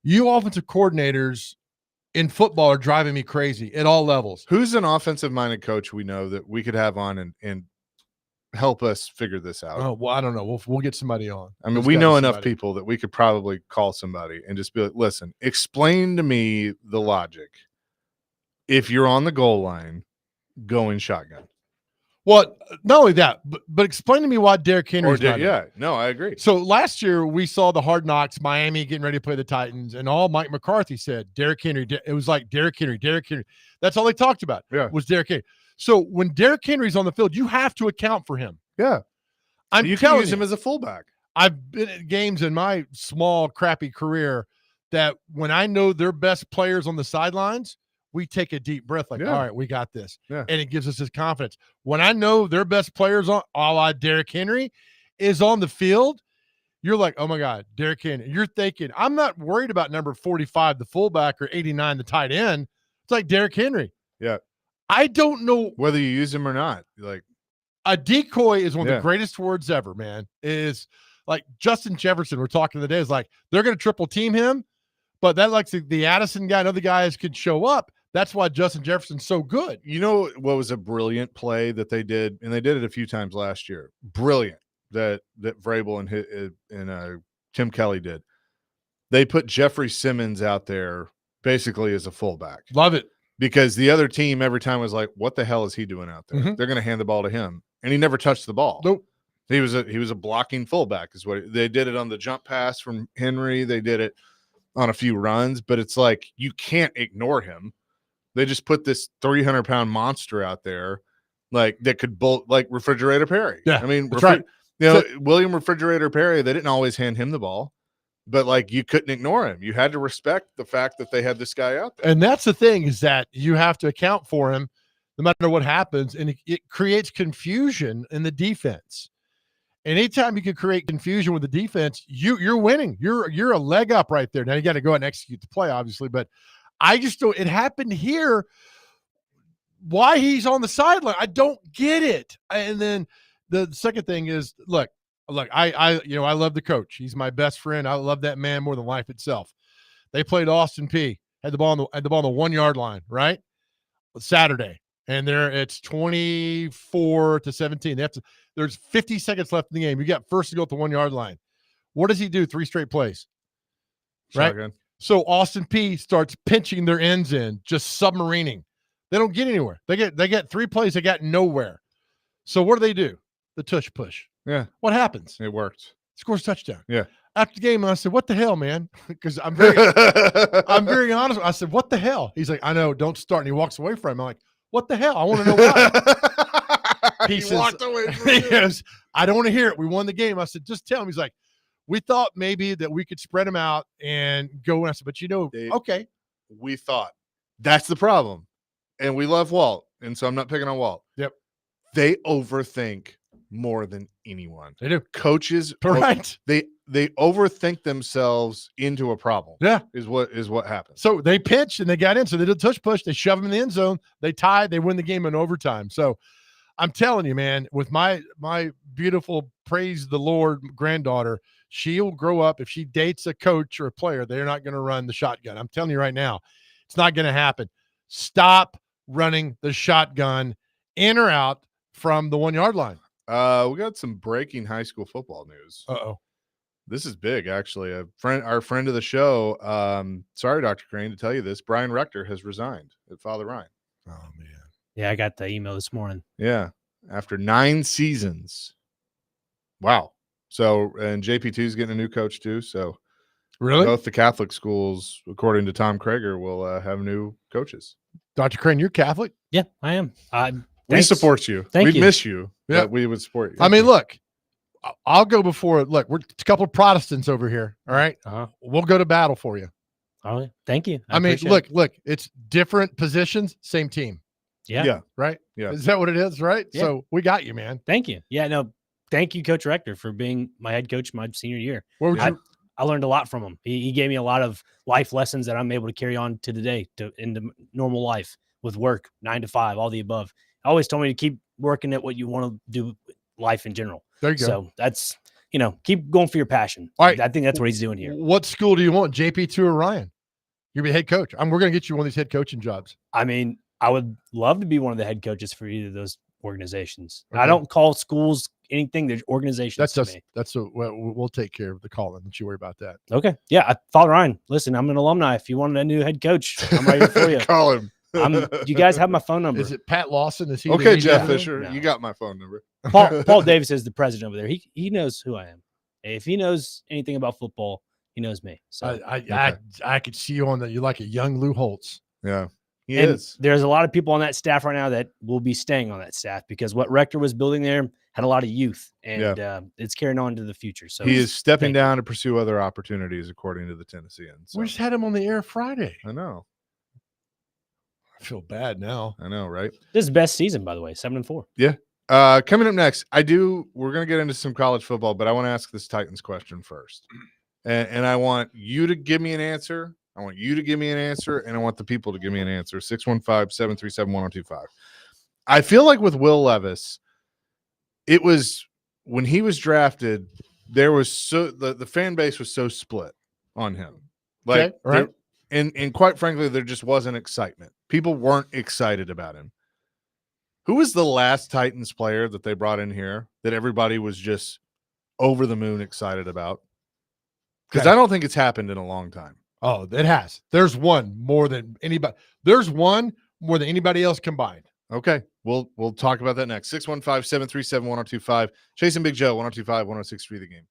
you offensive coordinators in football are driving me crazy at all levels. Who's an offensive minded coach we know that we could have on and help us figure this out? Oh, well, I don't know. We'll get somebody on. I mean, There's we gotta know be enough somebody. people that we could probably call somebody and just be like, listen, explain to me the logic. If you're on the goal line going shotgun. Well, not only that, but explain to me why Derrick Henry's not in. Yeah, no, I agree. So last year we saw the Hard Knocks, Miami getting ready to play the Titans, and all Mike McCarthy said, Derrick Henry. It was like Derrick Henry. That's all they talked about. Yeah. Was Derrick Henry. So when Derrick Henry's on the field, you have to account for him. Yeah. You can use him as a fullback. I've been at games in my small, crappy career that when I know their best players on the sidelines, we take a deep breath like, Yeah. all right, we got this. Yeah. And it gives us this confidence. When I know their best players on a la Derrick Henry is on the field, you're like, oh my God, Derrick Henry. You're thinking, I'm not worried about number 45, the fullback, or 89, the tight end. It's like Derrick Henry. Yeah. I don't know. Whether you use him or not. Like, A decoy is one of Yeah. the greatest words ever, man. Is like Justin Jefferson, we're talking today, is like they're going to triple team him, but that like the Addison guy and other guys could show up. That's why Justin Jefferson's so good. you know what was a brilliant play that they did, and they did it a few times last year. Brilliant that Vrabel and Tim Kelly did. They put Jeffrey Simmons out there basically as a fullback Love it. because the other team every time was like, "What the hell is he doing out there?" Mhm. They're going to hand the ball to him, and he never touched the ball. Nope. He was a blocking fullback. Is what they did it on the jump pass from Henry. They did it on a few runs, but it's like you can't ignore him. They just put this 300-pound monster out there, like that could bolt like Refrigerator Perry. Yeah, I mean, that's right. William Refrigerator Perry. They didn't always hand him the ball, but like you couldn't ignore him. You had to respect the fact that they had this guy out there. And that's the thing, is that you have to account for him no matter what happens, and it creates confusion in the defense. And anytime you can create confusion with the defense, you're winning. You're a leg up right there. Now you got to go out and execute the play, obviously, but I just don't. It happened here. Why he's on the sideline, I don't get it. And then the second thing is, look, I love the coach. He's my best friend. I love that man more than life itself. They played Austin Peay. Had the ball on the 1 yard line, right? Saturday. And it's 24-17. There's 50 seconds left in the game. You got first to go at the 1 yard line. What does he do? 3 straight plays. Right? Shotgun. So Austin Peay starts pinching their ends in, just submarining. They don't get anywhere. They get 3 plays, they got nowhere. So what do? The tush push. Yeah, What happens? it worked. Scores a touchdown. Yeah. After the game, I said, what the hell, man? Because I'm very honest. I said, what the hell? He's like, I know, don't start. And he walks away from him. I'm like, what the hell? I want to know why. He says- walked away from He you. goes, I don't want to hear it. We won the game. I said, just tell him. He's like, we thought maybe that we could spread them out and go. And I said, but Dave. okay. We thought that's the problem. And we love Walt. And so I'm not picking on Walt. Yep. They overthink more than anyone. They do. Coaches, Right. they overthink themselves into a problem. Yeah. Is what happens. So they pitched and they got in. So they did a tush push. They shoved him in the end zone. They tied. They win the game in overtime. So I'm telling you, man, with my beautiful, praise the Lord granddaughter, she'll grow up. If she dates a coach or a player, they're not going to run the shotgun. I'm telling you right now, it's not going to happen. Stop running the shotgun in or out from the 1 yard line. We got some breaking high school football news. Uh-oh. This is big, actually. Our friend of the show, sorry, Dr. Crane, to tell you this, Brian Rector has resigned at Father Ryan. Oh, man. Yeah, I got the email this morning. Yeah. after 9 seasons. Wow. So, and JP2 is getting a new coach too. So, Really? both the Catholic schools, according to Tom Krager, will have new coaches. Dr. Crane, you're Catholic? Yeah, I am. We Thanks. support you. Thank We'd you. miss you, Yeah. but we would support you. I mean, look, I'll go before. Look, we're a couple of Protestants over here. All right. Uh-huh. We'll go to battle for you. Oh, thank you. I mean, appreciate it. look, it's different positions, same team, Yeah. right? Yeah. Is that what it is, right? Yeah. So we got you, man. Thank you. Yeah, no, thank you, Coach Rector, for being my head coach my senior year. Where would I, you? I learned a lot from him. He gave me a lot of life lessons that I'm able to carry on to today, into normal life with work, 9 to 5, all the above. I always told me to keep working at what you want to do, life in general. There you go. So that's, keep going for your passion. All right. I think that's what he's doing here. What school do you want, JP2 or Ryan? You're gonna be head coach. We're gonna get you one of these head coaching jobs. I mean, I would love to be one of the head coaches for either of those organizations. Okay. I don't call schools anything. There's organizations. That's to just me. we'll take care of the calling. Don't you worry about that. Okay. Yeah. Father Ryan, listen, I'm an alumni. If you want a new head coach, I'm right here for you. Call him. You guys have my phone number. Is it Pat Lawson? Is he the Okay, media Jeff guy? Fisher, No. you got my phone number. Paul Davis is the president over there. He knows who I am. If he knows anything about football, he knows me. So I could see you on that. You're like a young Lou Holtz. Yeah, he and is. there's a lot of people on that staff right now that will be staying on that staff because what Rector was building there had a lot of youth, and it's carrying on to the future. So He is stepping thank down to pursue other opportunities, according to the Tennesseans. We just had him on the air Friday. I know, I feel bad now. right? This is best season, by the way, 7-4. Coming up next, we're going to get into some college football, but I want to ask this Titans question first. And I want you to give me an answer. I want you to give me an answer, and I want the people to give me an answer. 615-737-1025. I feel like with Will Levis, it was when he was drafted, there was the fan base was so split on him. Like, Okay, right. And quite frankly, there just wasn't excitement. People weren't excited about him. Who was the last Titans player that they brought in here that everybody was just over the moon excited about? Because Okay. I don't think it's happened in a long time. Oh, it has. There's one more than anybody. There's one more than anybody else combined. Okay. We'll talk about that next. 615-737-1025. Chasing Big Joe, 1025, 1063 The Game.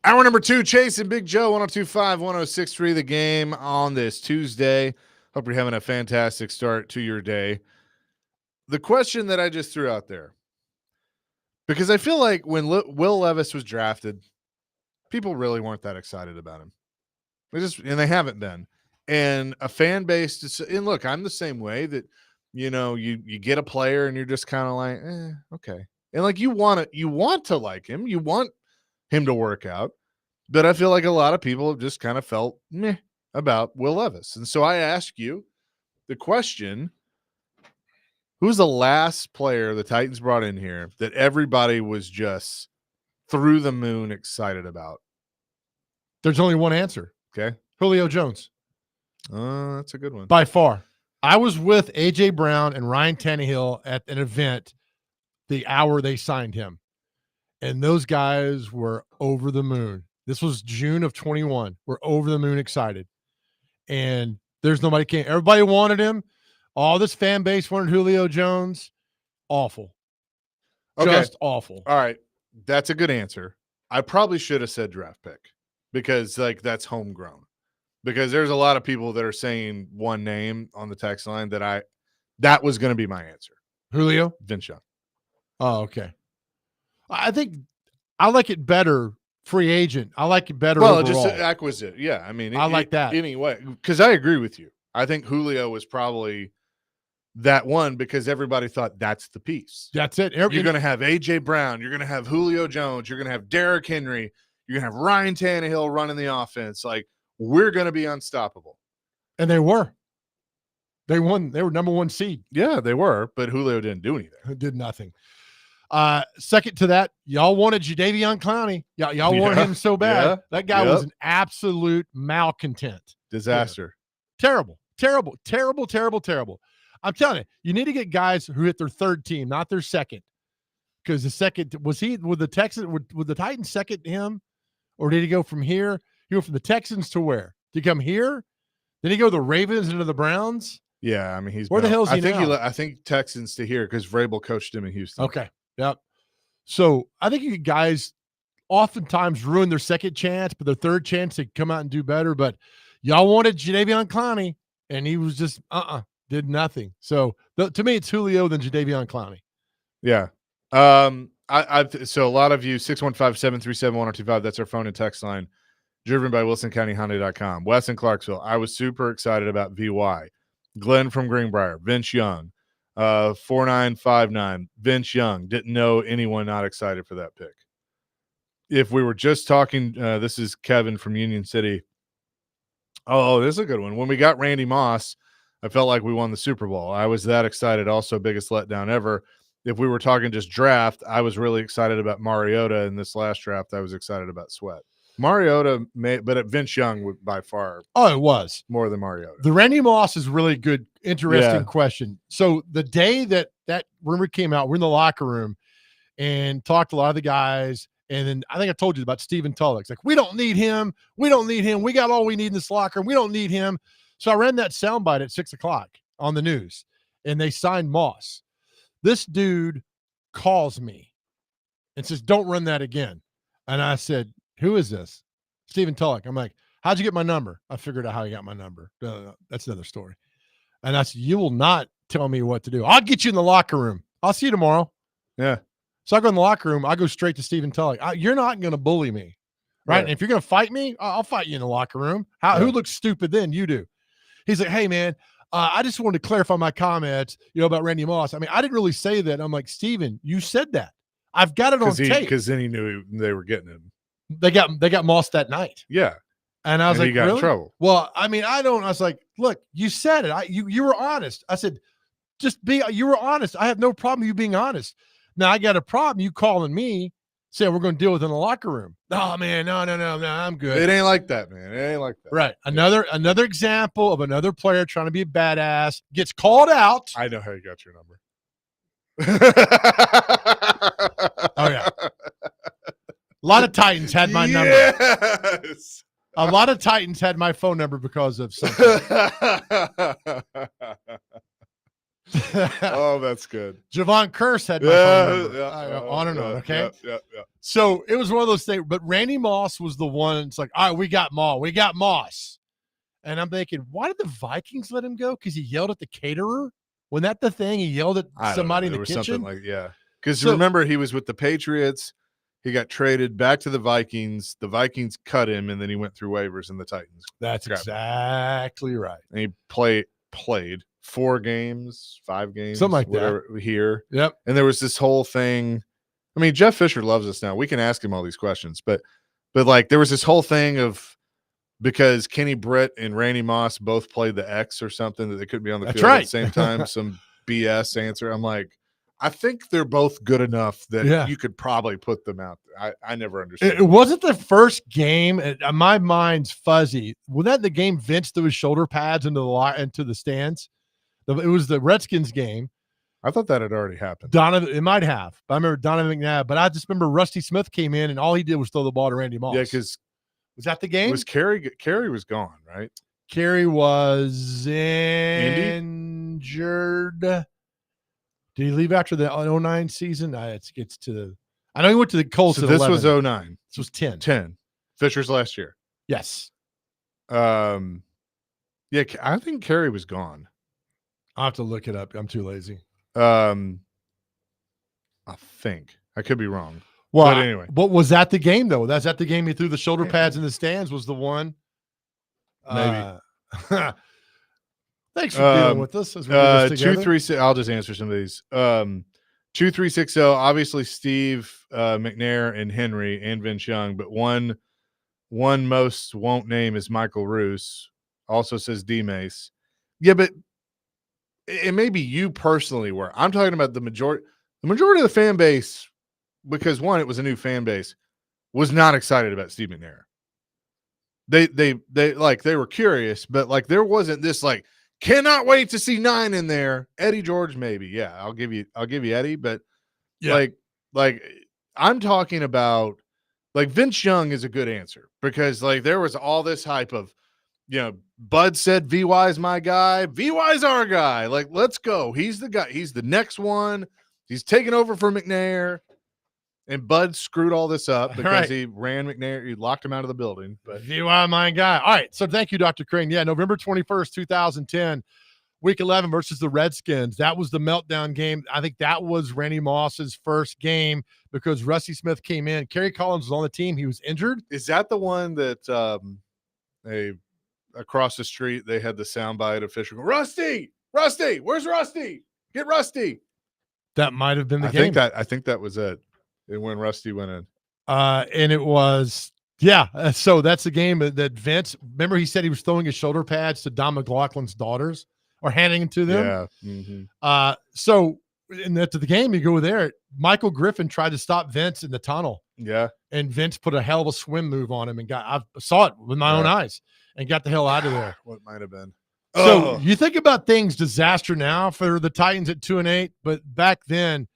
Hour number 2, Chase and Big Joe, 102.5, 106.3, The Game on this Tuesday. Hope you're having a fantastic start to your day. The question that I just threw out there, because I feel like when Will Levis was drafted, people really weren't that excited about him. And they haven't been. And a fan base, and look, I'm the same way that, you get a player and you're just kind of like, okay. And like you want to like him, you want him to work out. But I feel like a lot of people have just kind of felt meh about Will Levis. And so I ask you the question, who's the last player the Titans brought in here that everybody was just through the moon excited about? There's only one answer. Okay. Julio Jones. That's a good one. By far. I was with A.J. Brown and Ryan Tannehill at an event the hour they signed him. And those guys were over the moon. This was June of 21. We're over the moon excited. And there's nobody came. Everybody wanted him. All this fan base wanted Julio Jones. Awful. Okay. Just awful. All right. That's a good answer. I probably should have said draft pick because that's homegrown. Because there's a lot of people that are saying one name on the text line that was going to be my answer. Julio? Vince Young. Oh, okay. I think I like it better free agent. I like it better Well, overall. just acquisite. Yeah, I mean, I like that. Anyway, because I agree with you. I think Julio was probably that one because everybody thought that's the piece. That's it. You're going to have A.J. Brown. You're going to have Julio Jones. You're going to have Derrick Henry. You're going to have Ryan Tannehill running the offense. Like, we're going to be unstoppable. And they were. They won. They were number 1 seed. Yeah, they were, but Julio didn't do anything. Did nothing. Second to that, y'all wanted Jadeveon Clowney. Y'all wanted him so bad. Yeah, that guy was an absolute malcontent. Disaster. Yeah. Terrible. I'm telling you, you need to get guys who hit their third team, not their second. Because the second would the Titans second him, or did he go from here? He go from the Texans to where? Did he come here? Did he go to the Ravens and to the Browns? Yeah, I mean where the hell is he now? I think Texans to here because Vrabel coached him in Houston. Okay, yep. So I think you guys oftentimes ruin their second chance, but their third chance to come out and do better. But y'all wanted Jadeveon Clowney, and he was just did nothing. So to me, it's Julio than Jadeveon Clowney. Yeah. So a lot of you 615-737-1025. That's our phone and text line. Driven by WilsonCountyHonda.com. Wes in Clarksville. I was super excited about VY. Glenn from Greenbrier. Vince Young. 4959. Vince Young. Didn't know anyone not excited for that pick. If we were just talking, this is Kevin from Union City. Oh, this is a good one. When we got Randy Moss, I felt like we won the Super Bowl. I was that excited. Also, biggest letdown ever. If we were talking just draft, I was really excited about Mariota. In this last draft, I was excited about Sweat. Mariota, but at Vince Young by far. Oh, it was more than Mariota. The Randy Moss is really good, interesting question. So the day that rumor came out, we're in the locker room and talked to a lot of the guys. And then I think I told you about Stephen Tulloch. It's like, we don't need him. We don't need him. We got all we need in this locker room. We don't need him. So I ran that soundbite at 6:00 on the news, and they signed Moss. This dude calls me and says, don't run that again. And I said, who is this? Stephen Tulloch. I'm like, how'd you get my number? I figured out how he got my number. That's another story. And I said, you will not tell me what to do. I'll get you in the locker room. I'll see you tomorrow. Yeah. So I go in the locker room. I go straight to Stephen Tulloch. You're not going to bully me, right? And if you're going to fight me, I'll fight you in the locker room. Who looks stupid then? You do. He's like, hey, man, I just wanted to clarify my comments, about Randy Moss. I mean, I didn't really say that. I'm like, Stephen, you said that. I've got it on tape. Because then he knew they were getting him. They got Moss that night. Yeah. And I was like, he got really? in trouble. Well, I mean, I was like, look, you said it. You were honest. I said, you were honest. I have no problem you being honest. Now I got a problem you calling me, saying we're going to deal with it in the locker room. Oh man, no, I'm good. It ain't like that, man. It ain't like that. Right. Another example of another player trying to be a badass gets called out. I know how you got your number. Oh yeah. A lot of Titans had my number. Yes. A lot of Titans had my phone number because of something. Oh, that's good. Javon Curse had my phone number. Yeah, On and on. Okay. Yeah. So it was one of those things. But Randy Moss was the one. It's like, all right, we got Moss. And I'm thinking, why did the Vikings let him go? Because he yelled at the caterer? Wasn't that the thing? He yelled at I don't know. somebody in There the was kitchen? something like, yeah. Because So- remember, he was with the Patriots. He got traded back to the Vikings. The Vikings cut him, and then he went through waivers, and the Titans. That's Crap. exactly right. And he played 4 games, 5 games, Something like that. whatever, here. Yep. And there was this whole thing. I mean, Jeff Fisher loves us now. We can ask him all these questions, but like there was this whole thing of because Kenny Britt and Randy Moss both played the X or something that they couldn't be on the That's field at right. the same time. Some BS answer. I'm like, I think they're both good enough that you could probably put them out there. I never understood. It wasn't the first game. My mind's fuzzy. Was that the game Vince threw his shoulder pads into the stands? It was the Redskins game. I thought that had already happened. Donovan, it might have. But I remember Donovan McNabb. But I just remember Rusty Smith came in and all he did was throw the ball to Randy Moss. Yeah, because was that the game? was Kerry was gone, right? Kerry was injured. Did he leave after the 09 season? It gets to the. I know he went to the Colts. So at this 11. was 09. This was 10. 10. Fisher's last year. Yes. Yeah, I think Kerry was gone. I'll have to look it up. I'm too lazy. I think I could be wrong. Well, but anyway, what was that the game though? That's that the game he threw the shoulder pads in the stands was the one. Maybe. Thanks for dealing with us. As we do this together. 236. I'll just answer some of these. 2360. Obviously, Steve McNair and Henry and Vince Young, but one most won't name is Michael Roos. Also says D Mace. Yeah, but it may be you personally. Where I'm talking about the majority of the fan base, because one, it was a new fan base, was not excited about Steve McNair. They were curious, but like there wasn't this like cannot wait to see 9 in there. Eddie George, maybe. Yeah, I'll give you Eddie, but yeah. like I'm talking about like Vince Young is a good answer because like there was all this hype of, Bud said VY's my guy, VY's our guy. Like, let's go. He's the guy. He's the next one. He's taking over for McNair. And Bud screwed all this up because he ran McNair. He locked him out of the building. But VY, my guy. All right. So thank you, Dr. Crane. Yeah, November 21st, 2010, week 11 versus the Redskins. That was the meltdown game. I think that was Randy Moss's first game because Rusty Smith came in. Kerry Collins was on the team. He was injured. Is that the one that across the street they had the soundbite of Fisher go, Rusty, where's Rusty? Get Rusty. That might have been the game. I think that was it. And when Rusty went in. And it was, so that's the game that Vince, remember he said he was throwing his shoulder pads to Don McLaughlin's daughters or handing them to them. Yeah. Mm-hmm. So to the game, you go there. Michael Griffin tried to stop Vince in the tunnel. Yeah. And Vince put a hell of a swim move on him and I saw it with my own eyes and got the hell out of there. What might have been. So you think about things disaster now for the Titans at 2-8, but back then,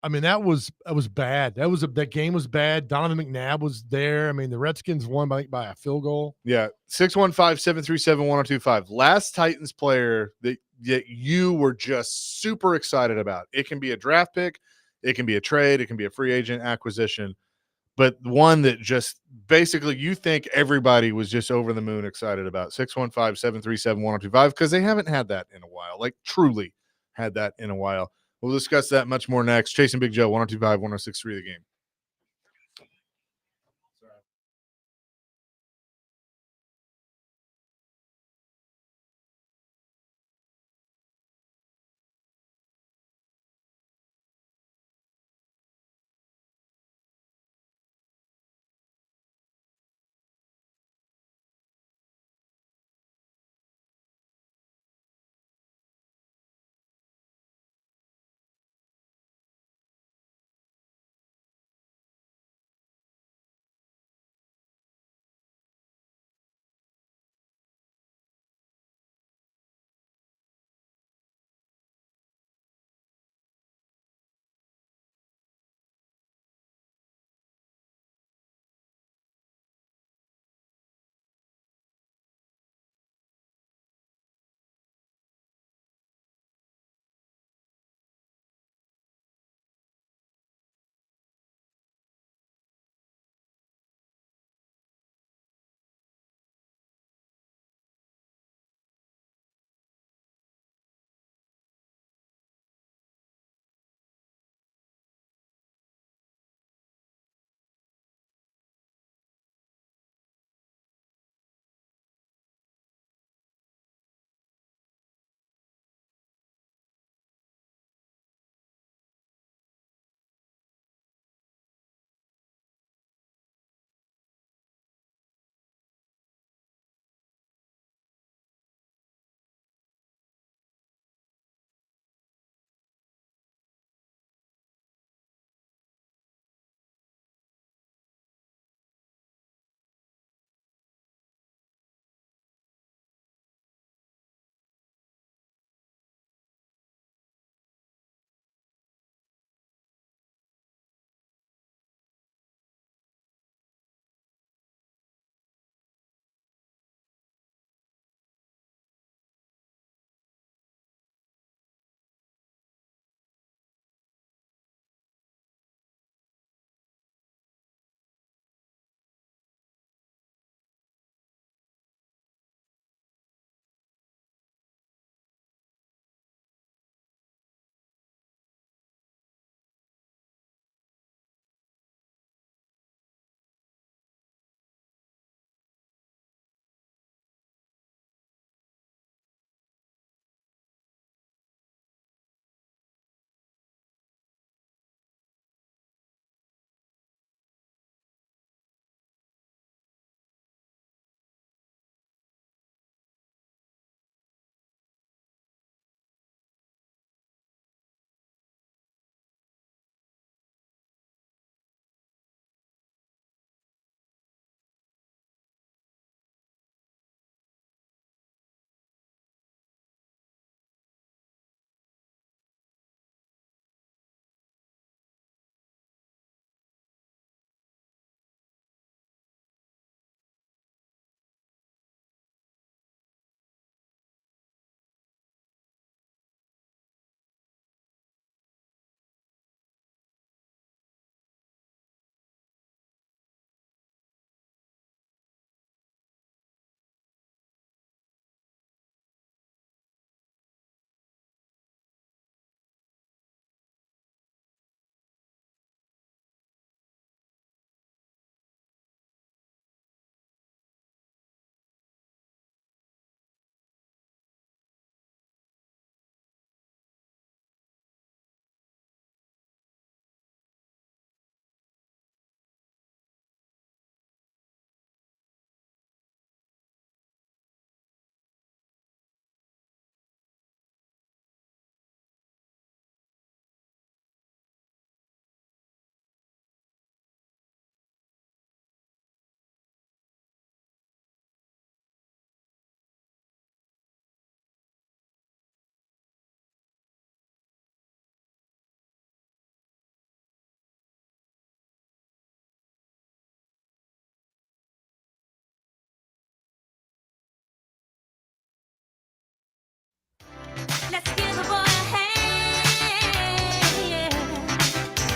I mean, that was bad. That game was bad. Donovan McNabb was there. I mean, the Redskins won by a field goal. Yeah. 615-737-1025. Last Titans player that you were just super excited about. It can be a draft pick. It can be a trade. It can be a free agent acquisition. But one that just basically you think everybody was just over the moon excited about. 615-737-1025 because they haven't had that in a while. Like truly had that in a while. We'll discuss that much more next. Chasing Big Joe, 1025, 1063 The Game.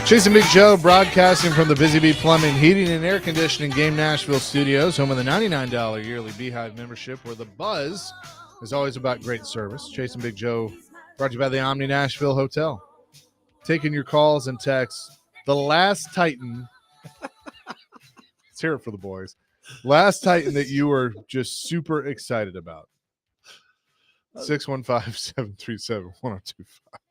Chase and Big Joe broadcasting from the Busy Bee Plumbing, Heating, and Air Conditioning Game Nashville studios, home of the $99 yearly Beehive membership, where the buzz is always about great service. Chase and Big Joe brought to you by the Omni Nashville Hotel. Taking your calls and texts. The last Titan. Let's hear it for the boys. Last Titan that you were just super excited about. 615-737-1025.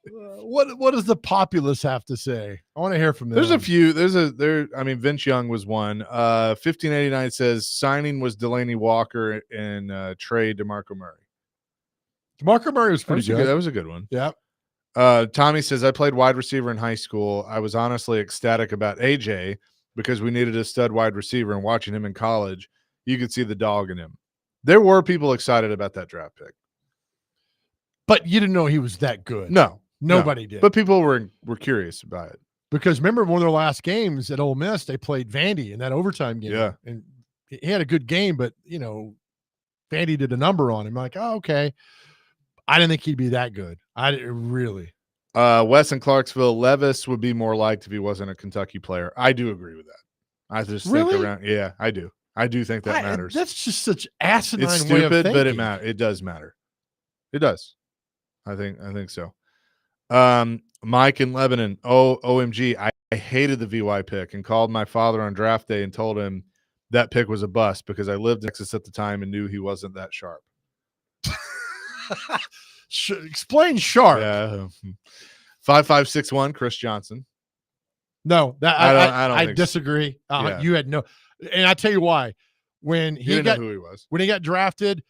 What does the populace have to say? I want to hear from them. There's a few. Vince Young was one. 1589 says signing was Delaney Walker and trade DeMarco Murray. DeMarco Murray was pretty good. That was a good one. Yeah. Tommy says, I played wide receiver in high school. I was honestly ecstatic about AJ because we needed a stud wide receiver, and watching him in college, you could see the dog in him. There were people excited about that draft pick. But you didn't know he was that good. No. Nobody did. But people were curious about it. Because remember one of their last games at Ole Miss, they played Vandy in that overtime game. Yeah. And he had a good game, but, Vandy did a number on him. Like, oh, okay. I didn't think he'd be that good. I didn't really. Wes in Clarksville, Levis would be more liked if he wasn't a Kentucky player. I do agree with that. I just think yeah, I do. I do think that matters. That's just such asinine It's way of stupid, but thinking. it does matter. It does. I think so. Mike in Lebanon, OMG, I hated the VY pick and called my father on draft day and told him that pick was a bust because I lived in Texas at the time and knew he wasn't that sharp. Explain sharp. Yeah. 5561, Chris Johnson. No, that I think disagree. So. Yeah. You had no, and I tell you why. When he didn't know who he was. When he got drafted,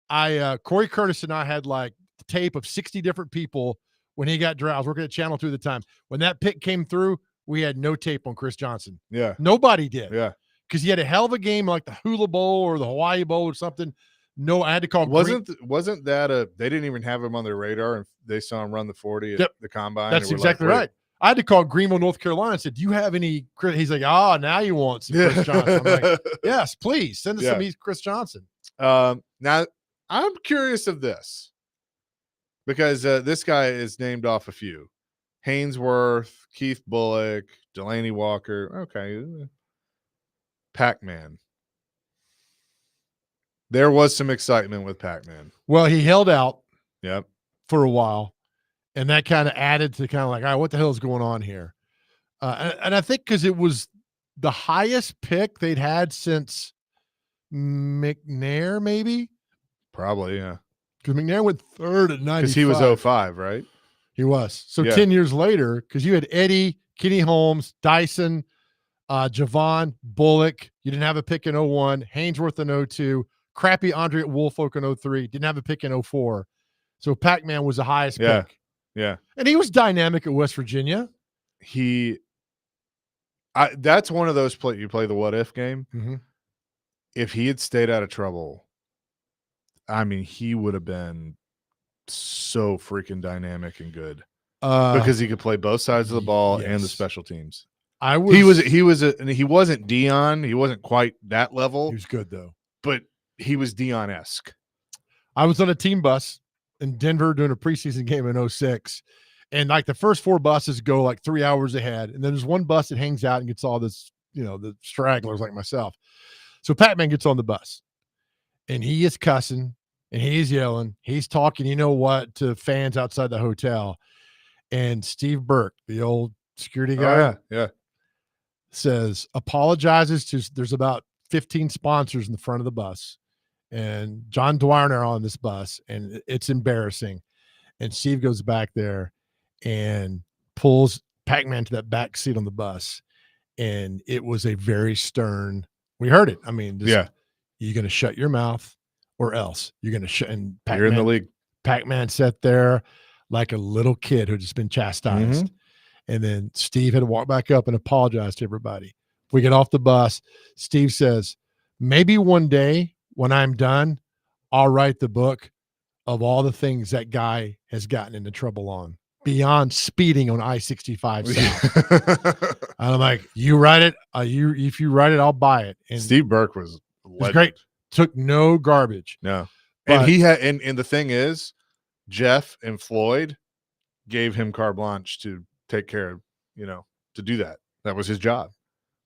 Corey Curtis and I had like the tape of 60 different people when he got drafted. I was working at Channel 2 at the time. When that pick came through, we had no tape on Chris Johnson. Yeah. Nobody did. Yeah. Because he had a hell of a game like the Hula Bowl or the Hawaii Bowl or something. No, I had to call. Wasn't that they didn't even have him on their radar and they saw him run the 40 at the combine? That's exactly right. I had to call Greenville, North Carolina and said, do you have any Chris? He's like, now you want some Chris Johnson. I'm like, yes, please send us some Chris Johnson. Now I'm curious of this because this guy is named off a few. Hainsworth, Keith Bullock, Delaney Walker. Okay. Pac-Man. There was some excitement with Pac-Man. Well, he held out for a while, and that kind of added to kind of like, all right, what the hell is going on here? And I think because it was the highest pick they'd had since McNair, maybe? Probably, yeah. Because McNair went third at 95. Because he was 05, right? He was. So 10 years later, because you had Eddie, Kenny Holmes, Dyson, Javon, Bullock. You didn't have a pick in 01. Hainsworth in 02. Crappy Andre at Woolfolk in 03. Didn't have a pick in 04. So Pac-Man was the highest pick. Yeah. And he was dynamic at West Virginia. That's one of those you play the what if game. Mm-hmm. If he had stayed out of trouble, I mean, he would have been so freaking dynamic and good because he could play both sides of the ball and the special teams. He wasn't Dion. He wasn't quite that level. He was good though, but he was Dion-esque. I was on a team bus in Denver doing a preseason game in 06. And like the first 4 buses go like 3 hours ahead. And then there's one bus that hangs out and gets all this, the stragglers like myself. So Pac-Man gets on the bus and he is cussing and he's yelling. He's talking, to fans outside the hotel. And Steve Burke, the old security guy, says, apologizes to, there's about 15 sponsors in the front of the bus. And John Dwyer are on this bus, and it's embarrassing. And Steve goes back there and pulls Pac-Man to that back seat on the bus. And it was a very stern, we heard it. I mean, you're going to shut your mouth or else you're going to shut. And Pac-Man, you're in the league. Pac-Man sat there like a little kid who had just been chastised. And then Steve had to walk back up and apologize to everybody. We get off the bus. Steve says, maybe one day when I'm done, I'll write the book of all the things that guy has gotten into trouble on beyond speeding on I-65 South. And I'm like, you write it. If you write it, I'll buy it. And Steve Burke was great. Took no garbage. No. And he had, and the thing is, Jeff and Floyd gave him carte blanche to take care of, to do that. That was his job.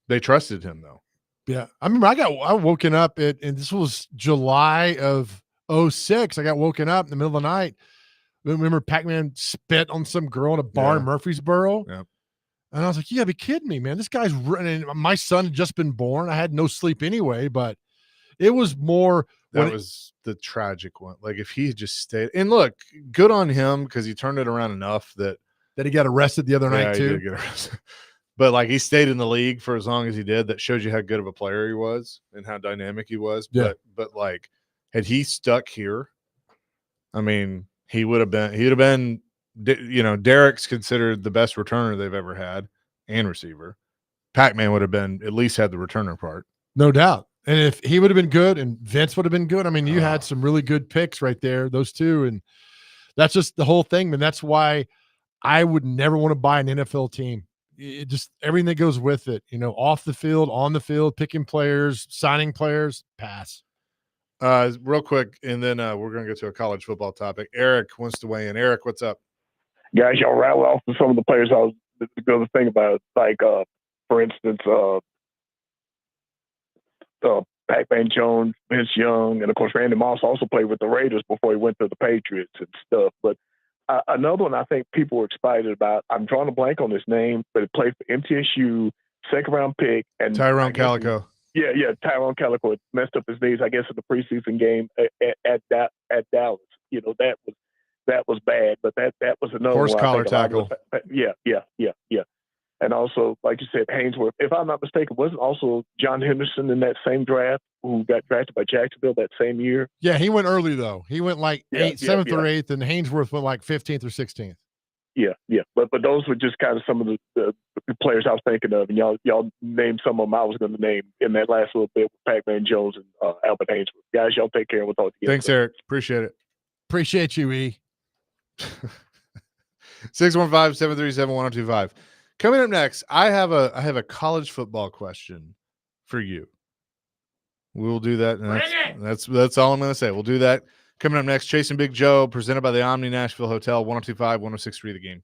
They trusted him though. Yeah. I remember I woken up and this was July of 06. I got woken up in the middle of the night. Remember Pac-Man spit on some girl in a bar in Murfreesboro? Yep. And I was like, you gotta be kidding me, man. This guy's running. My son had just been born. I had no sleep anyway, but it was more that was the tragic one. Like if he had just stayed, and look, good on him because he turned it around enough that he got arrested the other night he too. did get arrested. But like he stayed in the league for as long as he did. That shows you how good of a player he was and how dynamic he was. Yeah. But like had he stuck here, I mean, he'd have been, you know, Derek's considered the best returner they've ever had and receiver. Pac-Man would have been at least had the returner part. No doubt. And if he would have been good and Vince would have been good, I mean, you had some really good picks right there, those two. And that's just the whole thing, man. That's why I would never want to buy an NFL team. It just everything that goes with it, you know, off the field, on the field, picking players, signing players, pass. Real quick, and then we're going to go to a college football topic. Eric wants to weigh in. Eric, what's up? Guys, y'all rattle off some of the players I was going to think about, like, for instance, Pac-Man Jones, Vince Young, and of course Randy Moss also played with the Raiders before he went to the Patriots and stuff. But another one I think people were excited about, I'm drawing a blank on his name, but he played for MTSU, second-round pick. And Tyrone Calico. Yeah, Tyrone Calico had messed up his knees, I guess, in the preseason game at Dallas. You know, that was bad, but that was another horse one. collar tackle. Yeah. And also, like you said, Haynesworth. If I'm not mistaken, wasn't also John Henderson in that same draft who got drafted by Jacksonville that same year? Yeah, he went early though. He went like 7th or 8th, and Haynesworth went like 15th or 16th. Yeah. But those were just kind of some of the players I was thinking of, and y'all named some of them I was going to name in that last little bit with Pac-Man Jones and Albert Haynesworth. Guys, y'all take care. We'll talk to you. Thanks, Eric. Appreciate it. Appreciate you, E. 615-737-1025. Coming up next, I have a college football question for you. We will do that. And that's all I'm going to say. We'll do that. Coming up next, Chasing Big Joe, presented by the Omni Nashville Hotel, 102.5, 106.3 The Game.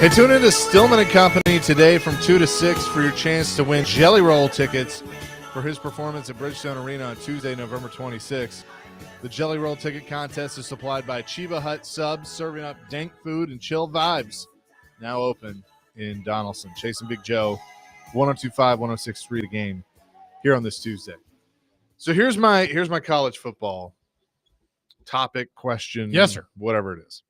Hey, tune into Stillman and Company today from 2 to 6 for your chance to win Jelly Roll tickets for his performance at Bridgestone Arena on Tuesday, November 26th. The Jelly Roll ticket contest is supplied by Chiba Hut Subs, serving up dank food and chill vibes. Now open in Donaldson. Chasing Big Joe, 102.5, 106.3 The Game here on this Tuesday. So here's my college football topic, question. Yes, sir. Whatever it is.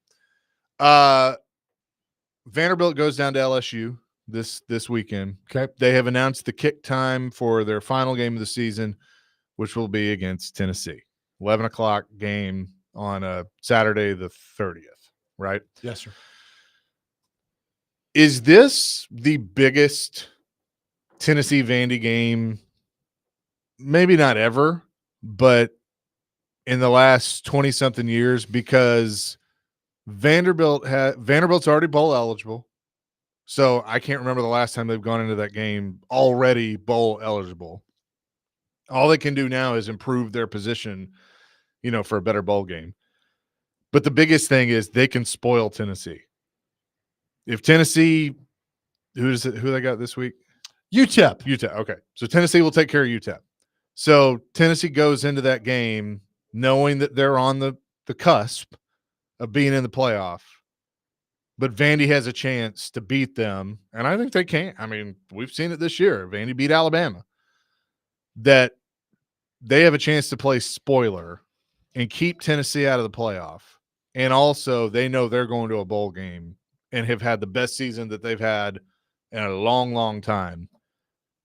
Vanderbilt goes down to LSU this weekend. Okay. They have announced the kick time for their final game of the season, which will be against Tennessee. 11 o'clock game on Saturday the 30th, right? Yes, sir. Is this the biggest Tennessee Vandy game? Maybe not ever, but in the last 20-something years, because Vanderbilt's already bowl eligible. So I can't remember the last time they've gone into that game already bowl eligible. All they can do now is improve their position, for a better bowl game. But the biggest thing is they can spoil Tennessee. If Tennessee, who they got this week? UTEP. UTEP. Okay. So Tennessee will take care of UTEP. So Tennessee goes into that game knowing that they're on the cusp of being in the playoff, but Vandy has a chance to beat them, and I think they can. I mean, we've seen it this year. Vandy beat Alabama. That they have a chance to play spoiler and keep Tennessee out of the playoff, and also they know they're going to a bowl game and have had the best season that they've had in a long, long time.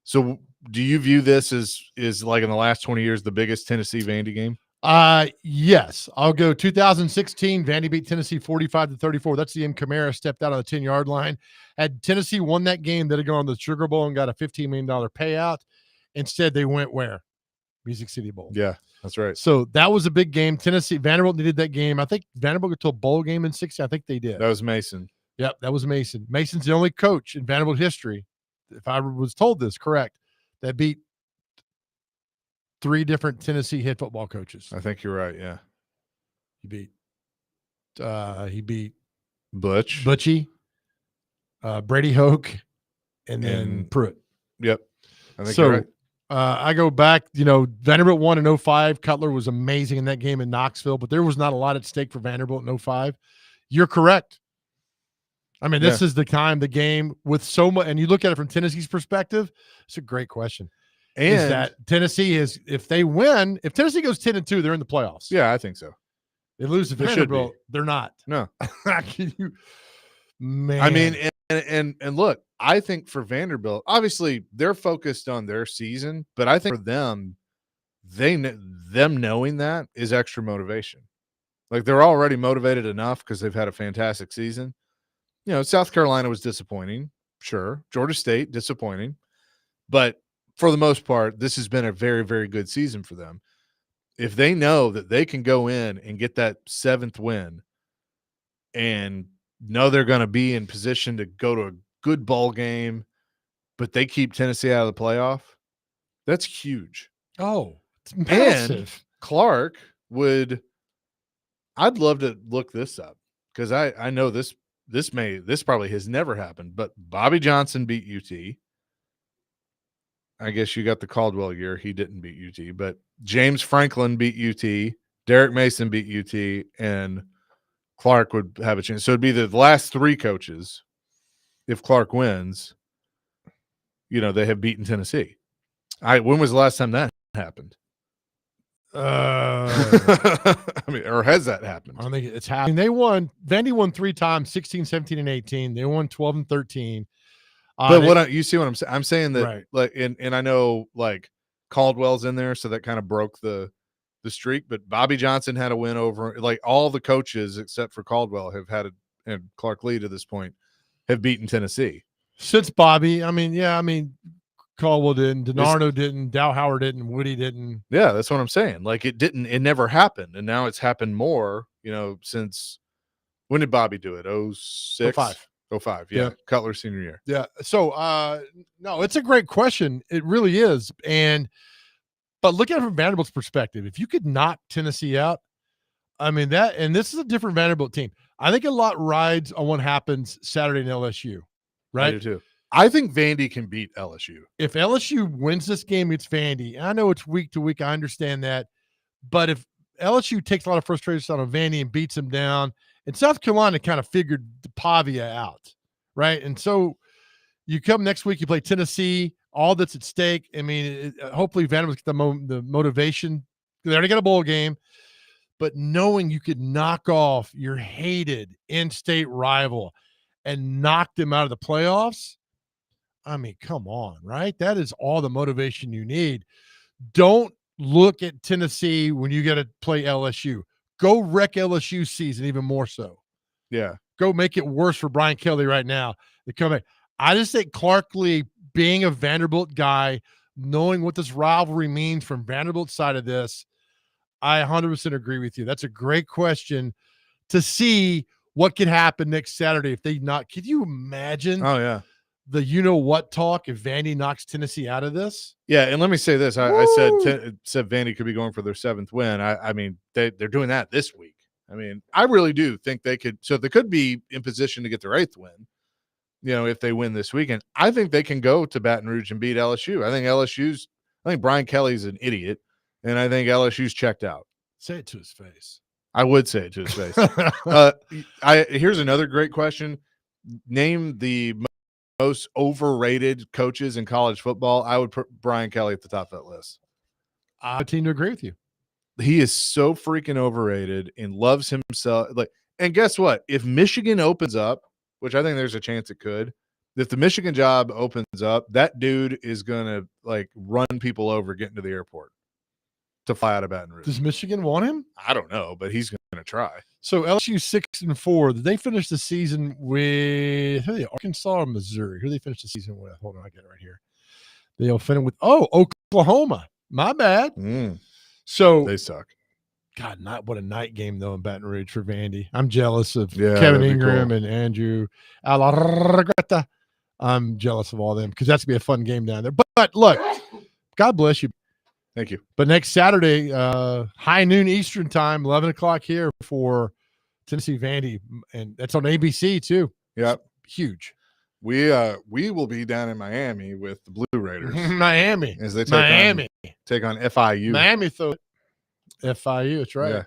So do you view this as like in the last 20 years the biggest Tennessee Vandy game? Yes, I'll go 2016. Vandy beat Tennessee 45-34. That's the M. Kamara stepped out on the 10-yard line. Had Tennessee won that game, they'd have gone to the Sugar Bowl and got a $15 million payout. Instead, they went where? Music City Bowl. Yeah, that's right. So that was a big game. Vanderbilt needed that game. I think Vanderbilt got to a bowl game in 60. I think they did. That was Mason. Yep, that was Mason. Mason's the only coach in Vanderbilt history, if I was told this correct, that beat 3 different Tennessee head football coaches. I think you're right. Yeah, He beat Butchie, Brady Hoke, and then Pruitt. Yep, I think So you're right. I go back. Vanderbilt won in 05. Cutler was amazing in that game in Knoxville, but there was not a lot at stake for Vanderbilt in 05. You're correct. I mean, this is the game with so much, and you look at it from Tennessee's perspective. It's a great question. And Is that Tennessee is, if they win, if Tennessee goes 10-2, they're in the playoffs. yeah, I think so. They lose to They should Vanderbilt, they're not. No, Man, I mean, and look, I think for Vanderbilt, obviously they're focused on their season, but I think for them, them knowing that is extra motivation. Like they're already motivated enough because they've had a fantastic season. South Carolina was disappointing, sure. Georgia State disappointing, but for the most part, this has been a very, very good season for them. If they know that they can go in and get that 7th win and know they're going to be in position to go to a good ball game, but they keep Tennessee out of the playoff, that's huge. it's massive. Clark I'd love to look this up because I know this probably has never happened, but Bobby Johnson beat UT. I guess you got the Caldwell year. He didn't beat UT, but James Franklin beat UT. Derek Mason beat UT, and Clark would have a chance. So it'd be the last 3 coaches. If Clark wins, they have beaten Tennessee. When was the last time that happened? I mean, or has that happened? I don't think it's happening. Vandy won 3 times, 16, 17, and 18. They won 12 and 13. But you see what I'm saying? I'm saying that, right. like, and I know like Caldwell's in there, so that kind of broke the streak. But Bobby Johnson had a win over, like, all the coaches except for Caldwell have had and Clark Lee to this point have beaten Tennessee since Bobby. Caldwell didn't, DiNardo didn't, Dow Howard didn't, Woody didn't. Yeah, that's what I'm saying. Like it never happened, and now it's happened more. Since when did Bobby do it? 06? 05, yeah. Cutler senior year. Yeah. So no, it's a great question. It really is. But look at it from Vanderbilt's perspective. If you could knock Tennessee out, I mean, and this is a different Vanderbilt team. I think a lot rides on what happens Saturday in LSU, right? I do too. I think Vandy can beat LSU. If LSU wins this game, it's Vandy. I know it's week to week. I understand that. But if LSU takes a lot of frustration on Vandy and beats them down, and South Carolina kind of figured Pavia out, right? And so you come next week, you play Tennessee, all that's at stake. I mean, hopefully Vanderbilt gets the motivation. They already got a bowl game. But knowing you could knock off your hated in-state rival and knock them out of the playoffs, I mean, come on, right? That is all the motivation you need. Don't look at Tennessee when you got to play LSU. Go wreck LSU season even more so. Yeah. Go make it worse for Brian Kelly right now. They come in. I just think Clark Lee, being a Vanderbilt guy, knowing what this rivalry means from Vanderbilt's side of this, I 100% agree with you. That's a great question to see what could happen next Saturday if they not. Could you imagine? Oh, yeah. The you-know-what talk if Vandy knocks Tennessee out of this? Yeah, and let me say this. I said Vandy could be going for their 7th win. I mean, they're doing that this week. I mean, I really do think they could. So they could be in position to get their 8th win, if they win this weekend. I think they can go to Baton Rouge and beat LSU. I think Brian Kelly's an idiot, and I think LSU's checked out. Say it to his face. I would say it to his face. Here's another great question. Name the most overrated coaches in college football. I would put Brian Kelly at the top of that list. I tend to agree with you. He is so freaking overrated and loves himself. And guess what? If Michigan opens up, which I think there's a chance it could, if the Michigan job opens up, that dude is gonna run people over getting to the airport to fly out of Baton Rouge. Does Michigan want him? I don't know, but he's gonna try. So LSU 6-4. Did they finish the season with Arkansas or Missouri? Who did they finish the season with? Hold on, I get it right here. They'll finish with Oklahoma. My bad. So they suck. God, what a night game though in Baton Rouge for Vandy. I'm jealous of Yeah, Kevin that'd be Ingram cool. and Andrew Alarreta. I'm jealous of all them because that's gonna be a fun game down there. But look, God bless you. Thank you. But next Saturday, high noon Eastern time, 11 o'clock here for Tennessee Vandy, and that's on ABC too. Yep. Huge. We will be down in Miami with the Blue Raiders Miami. as they take on FIU. Miami throw it. FIU, that's right. Yeah.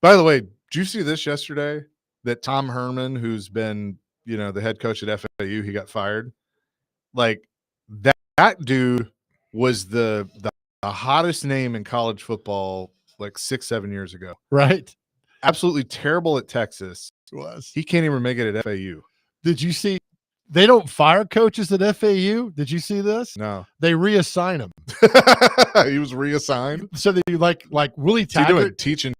By the way, did you see this yesterday? That Tom Herman, who's been, the head coach at FIU, he got fired. That dude was the hottest name in college football 6-7 years ago. Right. Absolutely terrible at Texas. Was. He can't even make it at FAU. Did you see? They don't fire coaches at FAU. Did you see this? No. They reassign them. He was reassigned. So they like Willie Is he doing Taggart. teaching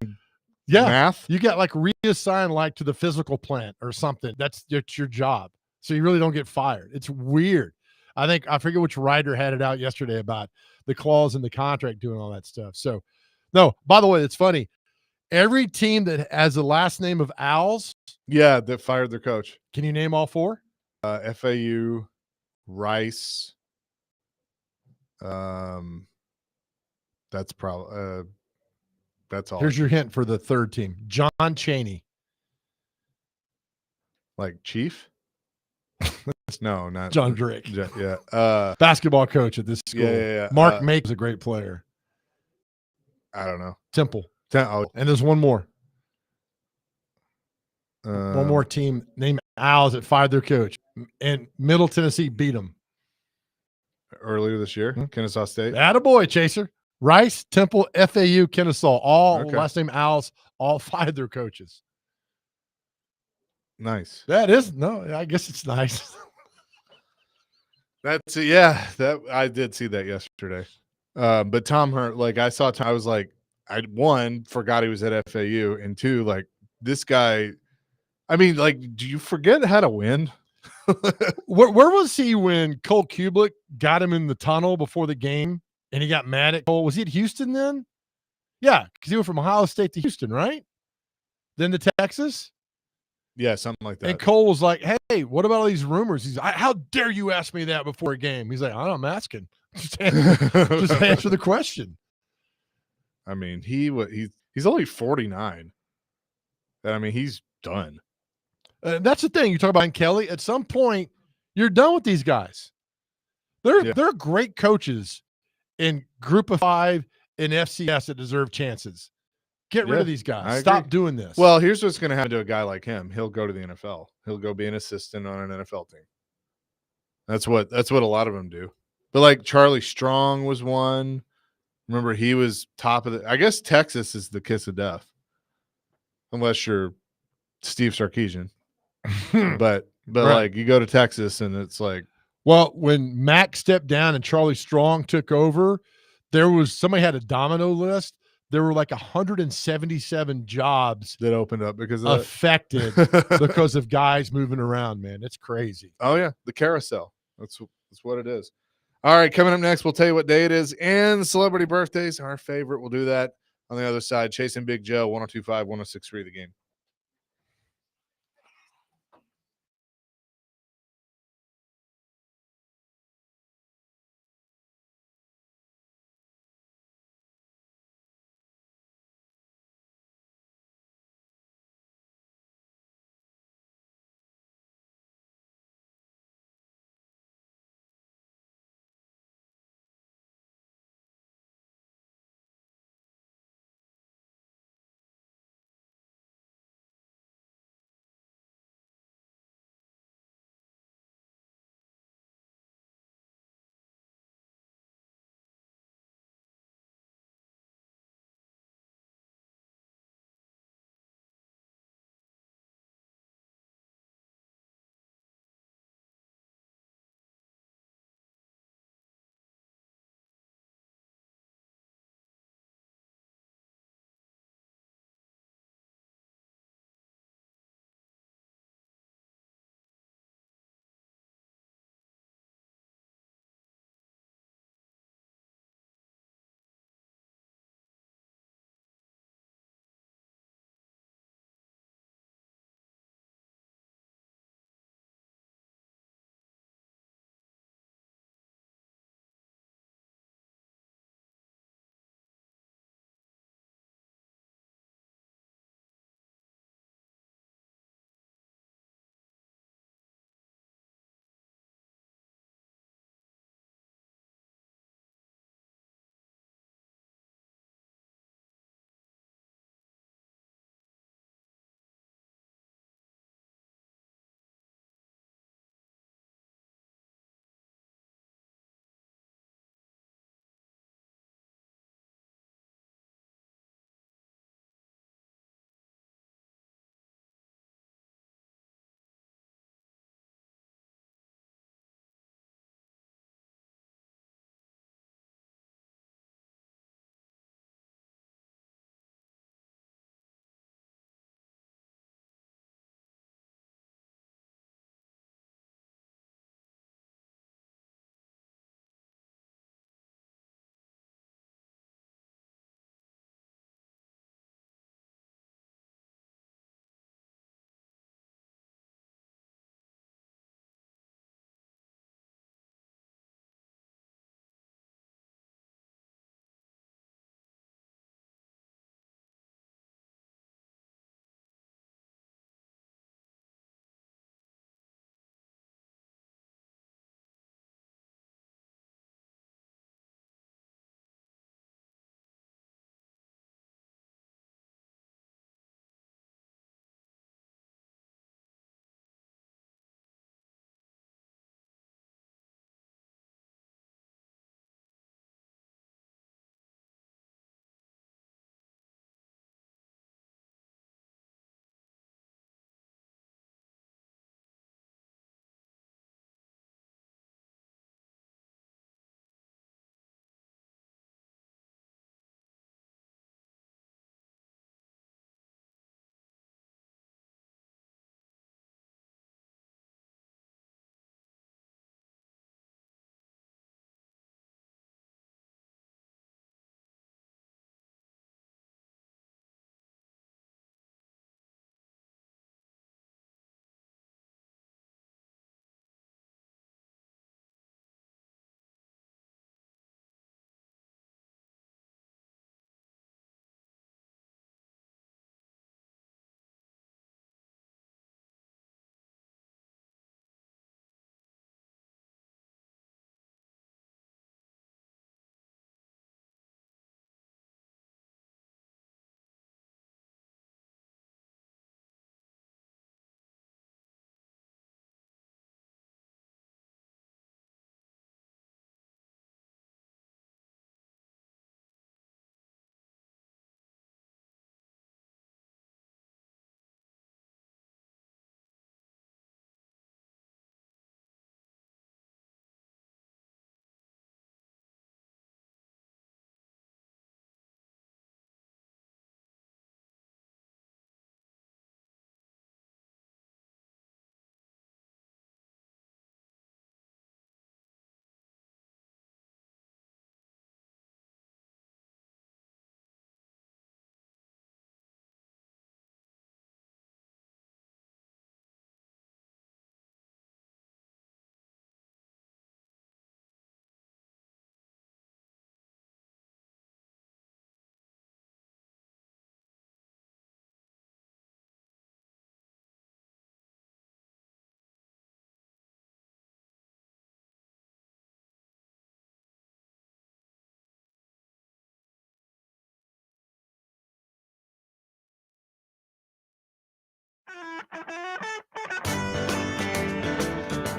Yeah. math? You got reassigned to the physical plant or something. That's your job. So you really don't get fired. It's weird. I forget which writer had it out yesterday about the clause in the contract doing all that stuff. So, no, by the way, it's funny. Every team that has the last name of Owls. Yeah, that fired their coach. Can you name all 4? FAU, Rice. That's probably that's all. Here's your hint for the third team. John Chaney. Chief? No, not John Drake. Yeah. Basketball coach at this school. Yeah. Mark Make is a great player. I don't know. Temple. Oh, And there's one more. One more team named Owls that fired their coach. And Middle Tennessee beat them. earlier this year. Kennesaw State. Attaboy, Chaser. Rice, Temple, FAU, Kennesaw. All Okay. last name Owls. All fired their coaches. Nice. That is I guess it's nice. That's yeah. That I did see that yesterday. But Tom Hurt, I saw Tom, I was like, I forgot he was at FAU, and 2, this guy. I mean, do you forget how to win? Where was he when Cole Kublik got him in the tunnel before the game and he got mad at Cole? Was he at Houston then? Yeah, because he went from Ohio State to Houston, right? Then to Texas. Yeah, something like that. And Cole was like, hey, what about all these rumors? He's like, how dare you ask me that before a game? He's like, I don't know, I'm asking. Just answer the question. I mean, he's only 49. I mean, he's done. That's the thing. You talk about Kelly. At some point, you're done with these guys. They're great coaches in Group of 5 in FCS that deserve chances. Get rid of these guys. Stop doing this. Well, here's what's going to happen to a guy like him. He'll go to the NFL. He'll go be an assistant on an NFL team. That's what a lot of them do. But like Charlie Strong was one. Remember, he was top of the. I guess Texas is the kiss of death, unless you're Steve Sarkisian. but Right. like you go to Texas and it's like, well, when Mac stepped down and Charlie Strong took over, somebody had a domino list. There were like 177 jobs that opened up because of affected because of guys moving around, man. It's crazy. Oh yeah, the carousel. That's what it is. All right, coming up next, we'll tell you what day it is and celebrity birthdays. Our favorite. We'll do that on the other side. Chasing Big Joe, 102.5, 106.3 The Game.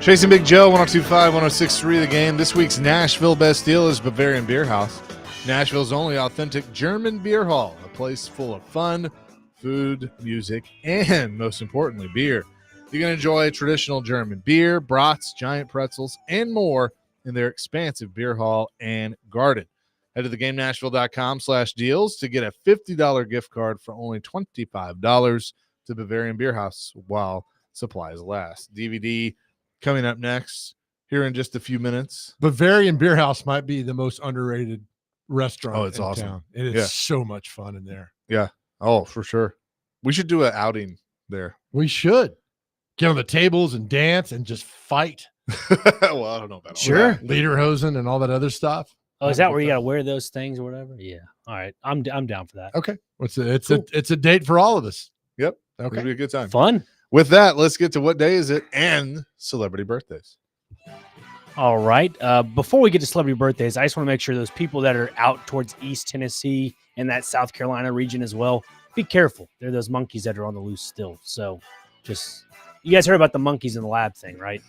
Chasing Big Joe, 102.5, 106.3 The Game. This week's Nashville Best Deal is Bavarian Beer House, Nashville's only authentic German beer hall, a place full of fun, food, music, and most importantly, beer. You can enjoy traditional German beer, brats, giant pretzels, and more in their expansive beer hall and garden. Head to thegamenashville.com/deals to get a $50 gift card for only $25 to Bavarian Beer House while supplies last. DVD coming up next here in just a few minutes. Bavarian Beer House might be the most underrated restaurant. Oh, it's in awesome. Town. It is Yeah. so much fun in there. Yeah. Oh, for sure. We should do an outing there. We should get on the tables and dance and just fight. Well, I don't know about all Sure. that. Lederhosen and all that other stuff. Oh, is that where you got to wear those things or whatever? Yeah. All right. I'm down for that. Okay. It's Cool. a date for all of us. Yep. It'll Okay. be a good time. Fun. With that, let's get to what day is it and celebrity birthdays. All right. Before we get to celebrity birthdays, I just want to make sure those people that are out towards East Tennessee and that South Carolina region as well, be careful. There are those monkeys that are on the loose still. So just, you guys heard about the monkeys in the lab thing, right?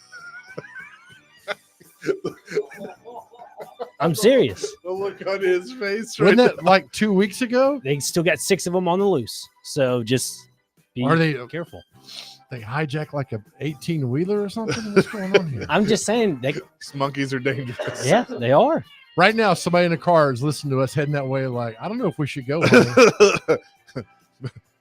I'm serious. The look on his face Wasn't that like 2 weeks ago? They still got 6 of them on the loose. So just be Are they careful. They hijack like a 18-wheeler or something? What's going on here? I'm just saying, These monkeys are dangerous. yeah, they are. Right now, somebody in the car is listening to us heading that way. Like, I don't know if we should go. honey.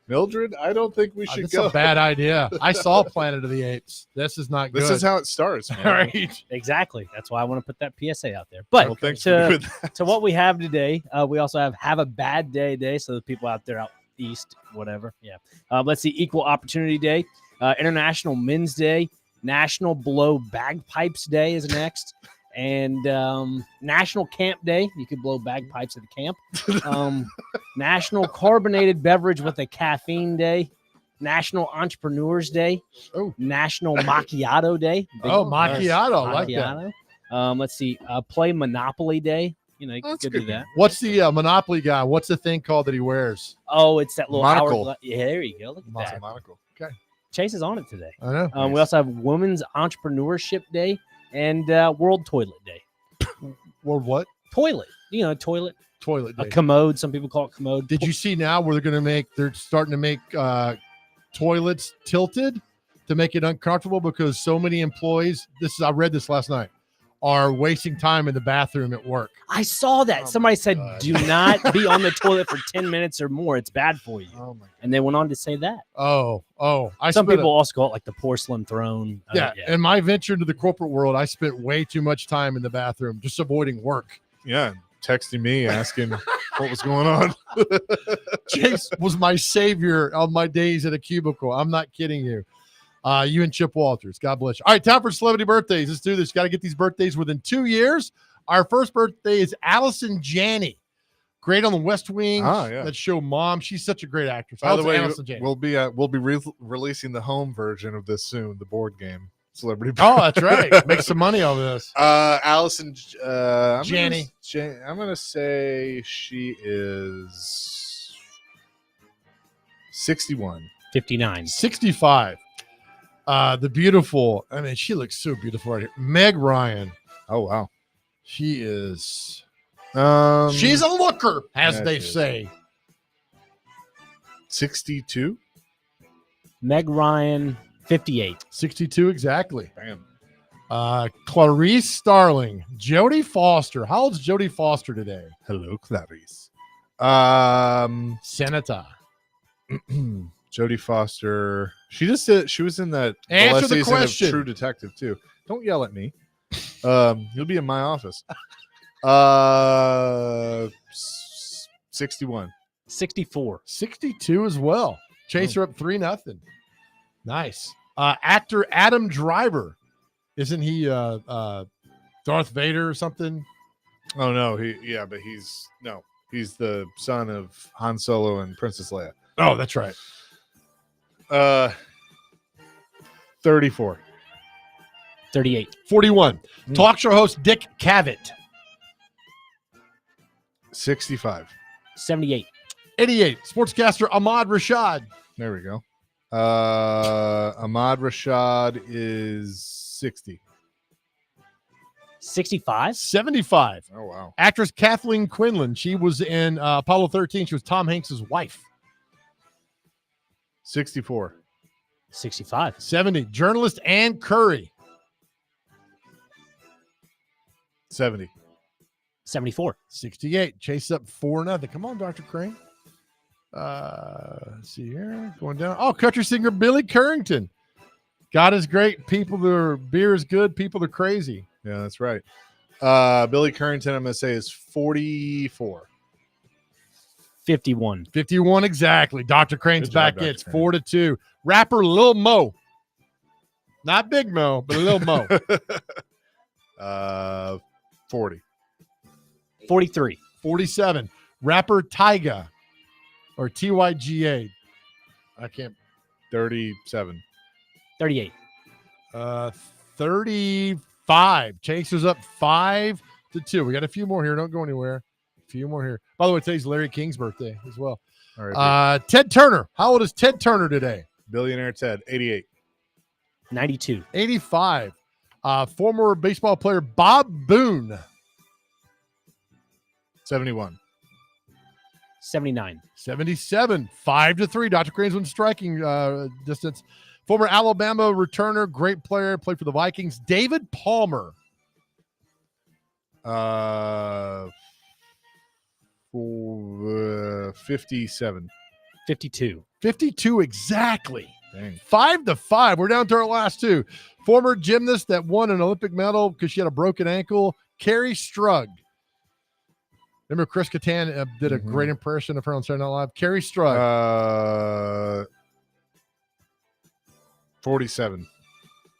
Mildred, I don't think we should That's go. a bad idea. I saw Planet of the Apes. This is not good. This is how it starts, man. All right. Exactly. That's why I want to put that PSA out there. But Well, thanks for doing that. to what we have today, we also have a bad day. So the people out there out east, whatever. Yeah. Let's see. Equal Opportunity Day, International Men's Day, National Blow Bagpipes Day is next, and National Camp Day. You could blow bagpipes at the camp. National Carbonated Beverage with a Caffeine Day. National Entrepreneurs Day. Oh. National Macchiato Day. Big Oh, one. macchiato. I like that. Macchiato. Let's see. Play Monopoly Day. You know, you That's could good. do that. What's the Monopoly guy? What's the thing called that he wears? Oh, it's that little Monocle. hour. Yeah, there you go. Look at that. Monocle. Chase is on it today. I know. We also have Women's Entrepreneurship Day and World Toilet Day. Or what? Toilet. You know, toilet. Toilet A day. commode. Some people call it commode. Did you see now where they're starting to make toilets tilted to make it uncomfortable because so many employees, I read this last night, are wasting time in the bathroom at work. I saw that. Oh Somebody my said, God. do not be on the toilet for 10 minutes or more. It's bad for you. Oh my God. And they went on to say that. Oh. Some people also call it like the porcelain throne. Yeah. In my venture into the corporate world, I spent way too much time in the bathroom just avoiding work. Yeah. Texting me asking what was going on. Chase was my savior on my days at a cubicle. I'm not kidding you. You and Chip Walters. God bless you. All right, time for celebrity birthdays. Let's do this. Got to get these birthdays within 2 years. Our first birthday is Allison Janney. Great on the West Wing. Yeah. That show Mom. She's such a great actress. By the How's way, Allison Janney? we'll be releasing the home version of this soon, the board game celebrity. Oh, that's right. Make some money on this. Allison Janney. I'm gonna say she is 61. 59. 65. The beautiful, she looks so beautiful right here. Meg Ryan. Oh wow. She is. She's She's a looker, as Yeah, they she is. say. 62. Meg Ryan, 58. 62 exactly. Bam. Clarice Starling, Jodie Foster. How old's Jodie Foster today? Hello, Clarice. Senator. Jodie Foster. She just did. She was in that Answer last the season of question. True Detective too. Don't yell at me. You'll be in my office. 61. 64. 62 as well. Chase her up 3-0. Nice. Actor Adam Driver. Isn't he Darth Vader or something? Oh no, he's the son of Han Solo and Princess Leia. Oh, that's right. 34. 38. 41. Talk show host Dick Cavett. 65. 78. 88. Sportscaster Ahmad Rashad. There we go. Ahmad Rashad is 60. 65. 75. Oh, wow. Actress Kathleen Quinlan. She was in Apollo 13. She was Tom Hanks's wife. 64. 65. 70. Journalist Ann Curry. 70. 74. 68. Chase up 4-0. Come on, Dr. Crane. Let's see here. Going down. Oh, country singer Billy Currington. God is great. People are beer is good. People are crazy. Yeah, that's right. Billy Currington, I'm going to say, is 44. 51. 51 exactly. Dr. Crane's Good job, back. Dr. It's Crane. 4-2. Rapper Lil Mo. Not Big Mo, but Lil Mo. 40. 43. 47. Rapper Tyga or Tyga. I can't. 37. 38. 35. Chasers up 5-2. We got a few more here. Don't go anywhere. A few more here. By the way, today's Larry King's birthday as well. All right. Ted Turner. How old is Ted Turner today? Billionaire Ted, 88. 92. 85. Former baseball player Bob Boone. 71. 79. 77. 5-3. Dr. Crane's win striking distance. Former Alabama returner, great player, played for the Vikings. David Palmer. 57. 52. 52 exactly. Dang. 5-5. We're down to our last two. Former gymnast that won an Olympic medal because she had a broken ankle, Carrie Strug. Remember Chris Kattan did a great impression of her on Saturday Night Live? Carrie Strug. 47.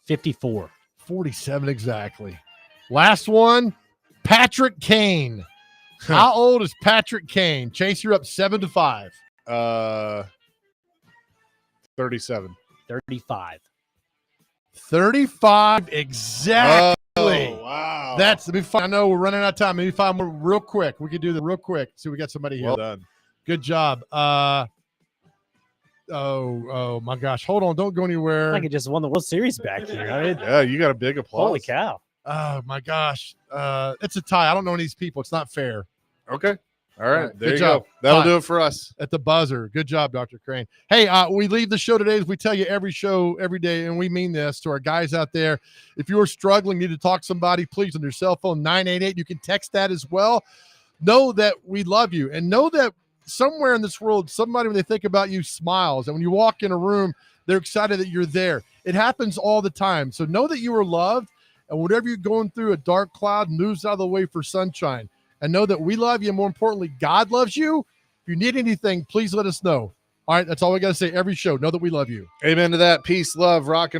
54. 47 exactly. Last one, Patrick Kane. How old is Patrick Kane? Chase, you're up 7-5. 37. 35. 35 exactly. Oh, wow. That's, let me find, I know we're running out of time. Let me find more real quick. We could do that real quick. See, we got somebody here. Well done. Good job. Oh my gosh. Hold on. Don't go anywhere. I could just won the World Series back here. I mean, Yeah, you got a big applause. holy cow. Oh my gosh. It's a tie. I don't know any of these people. It's not fair. Okay. All right. Good There you job. go. That'll Fine. do it for us. At the buzzer. Good job, Dr. Crane. Hey, we leave the show today as we tell you every show, every day, and we mean this to our guys out there. If you are struggling, need to talk to somebody, please, on your cell phone, 988. You can text that as well. Know that we love you, and know that somewhere in this world, somebody, when they think about you, smiles. And when you walk in a room, they're excited that you're there. It happens all the time. So know that you are loved, and whatever you're going through, a dark cloud moves out of the way for sunshine. And know that we love you, and more importantly, God loves you. If you need anything, please let us know. All right, that's all we got to say every show. Know that we love you. Amen to that. Peace, love, rock and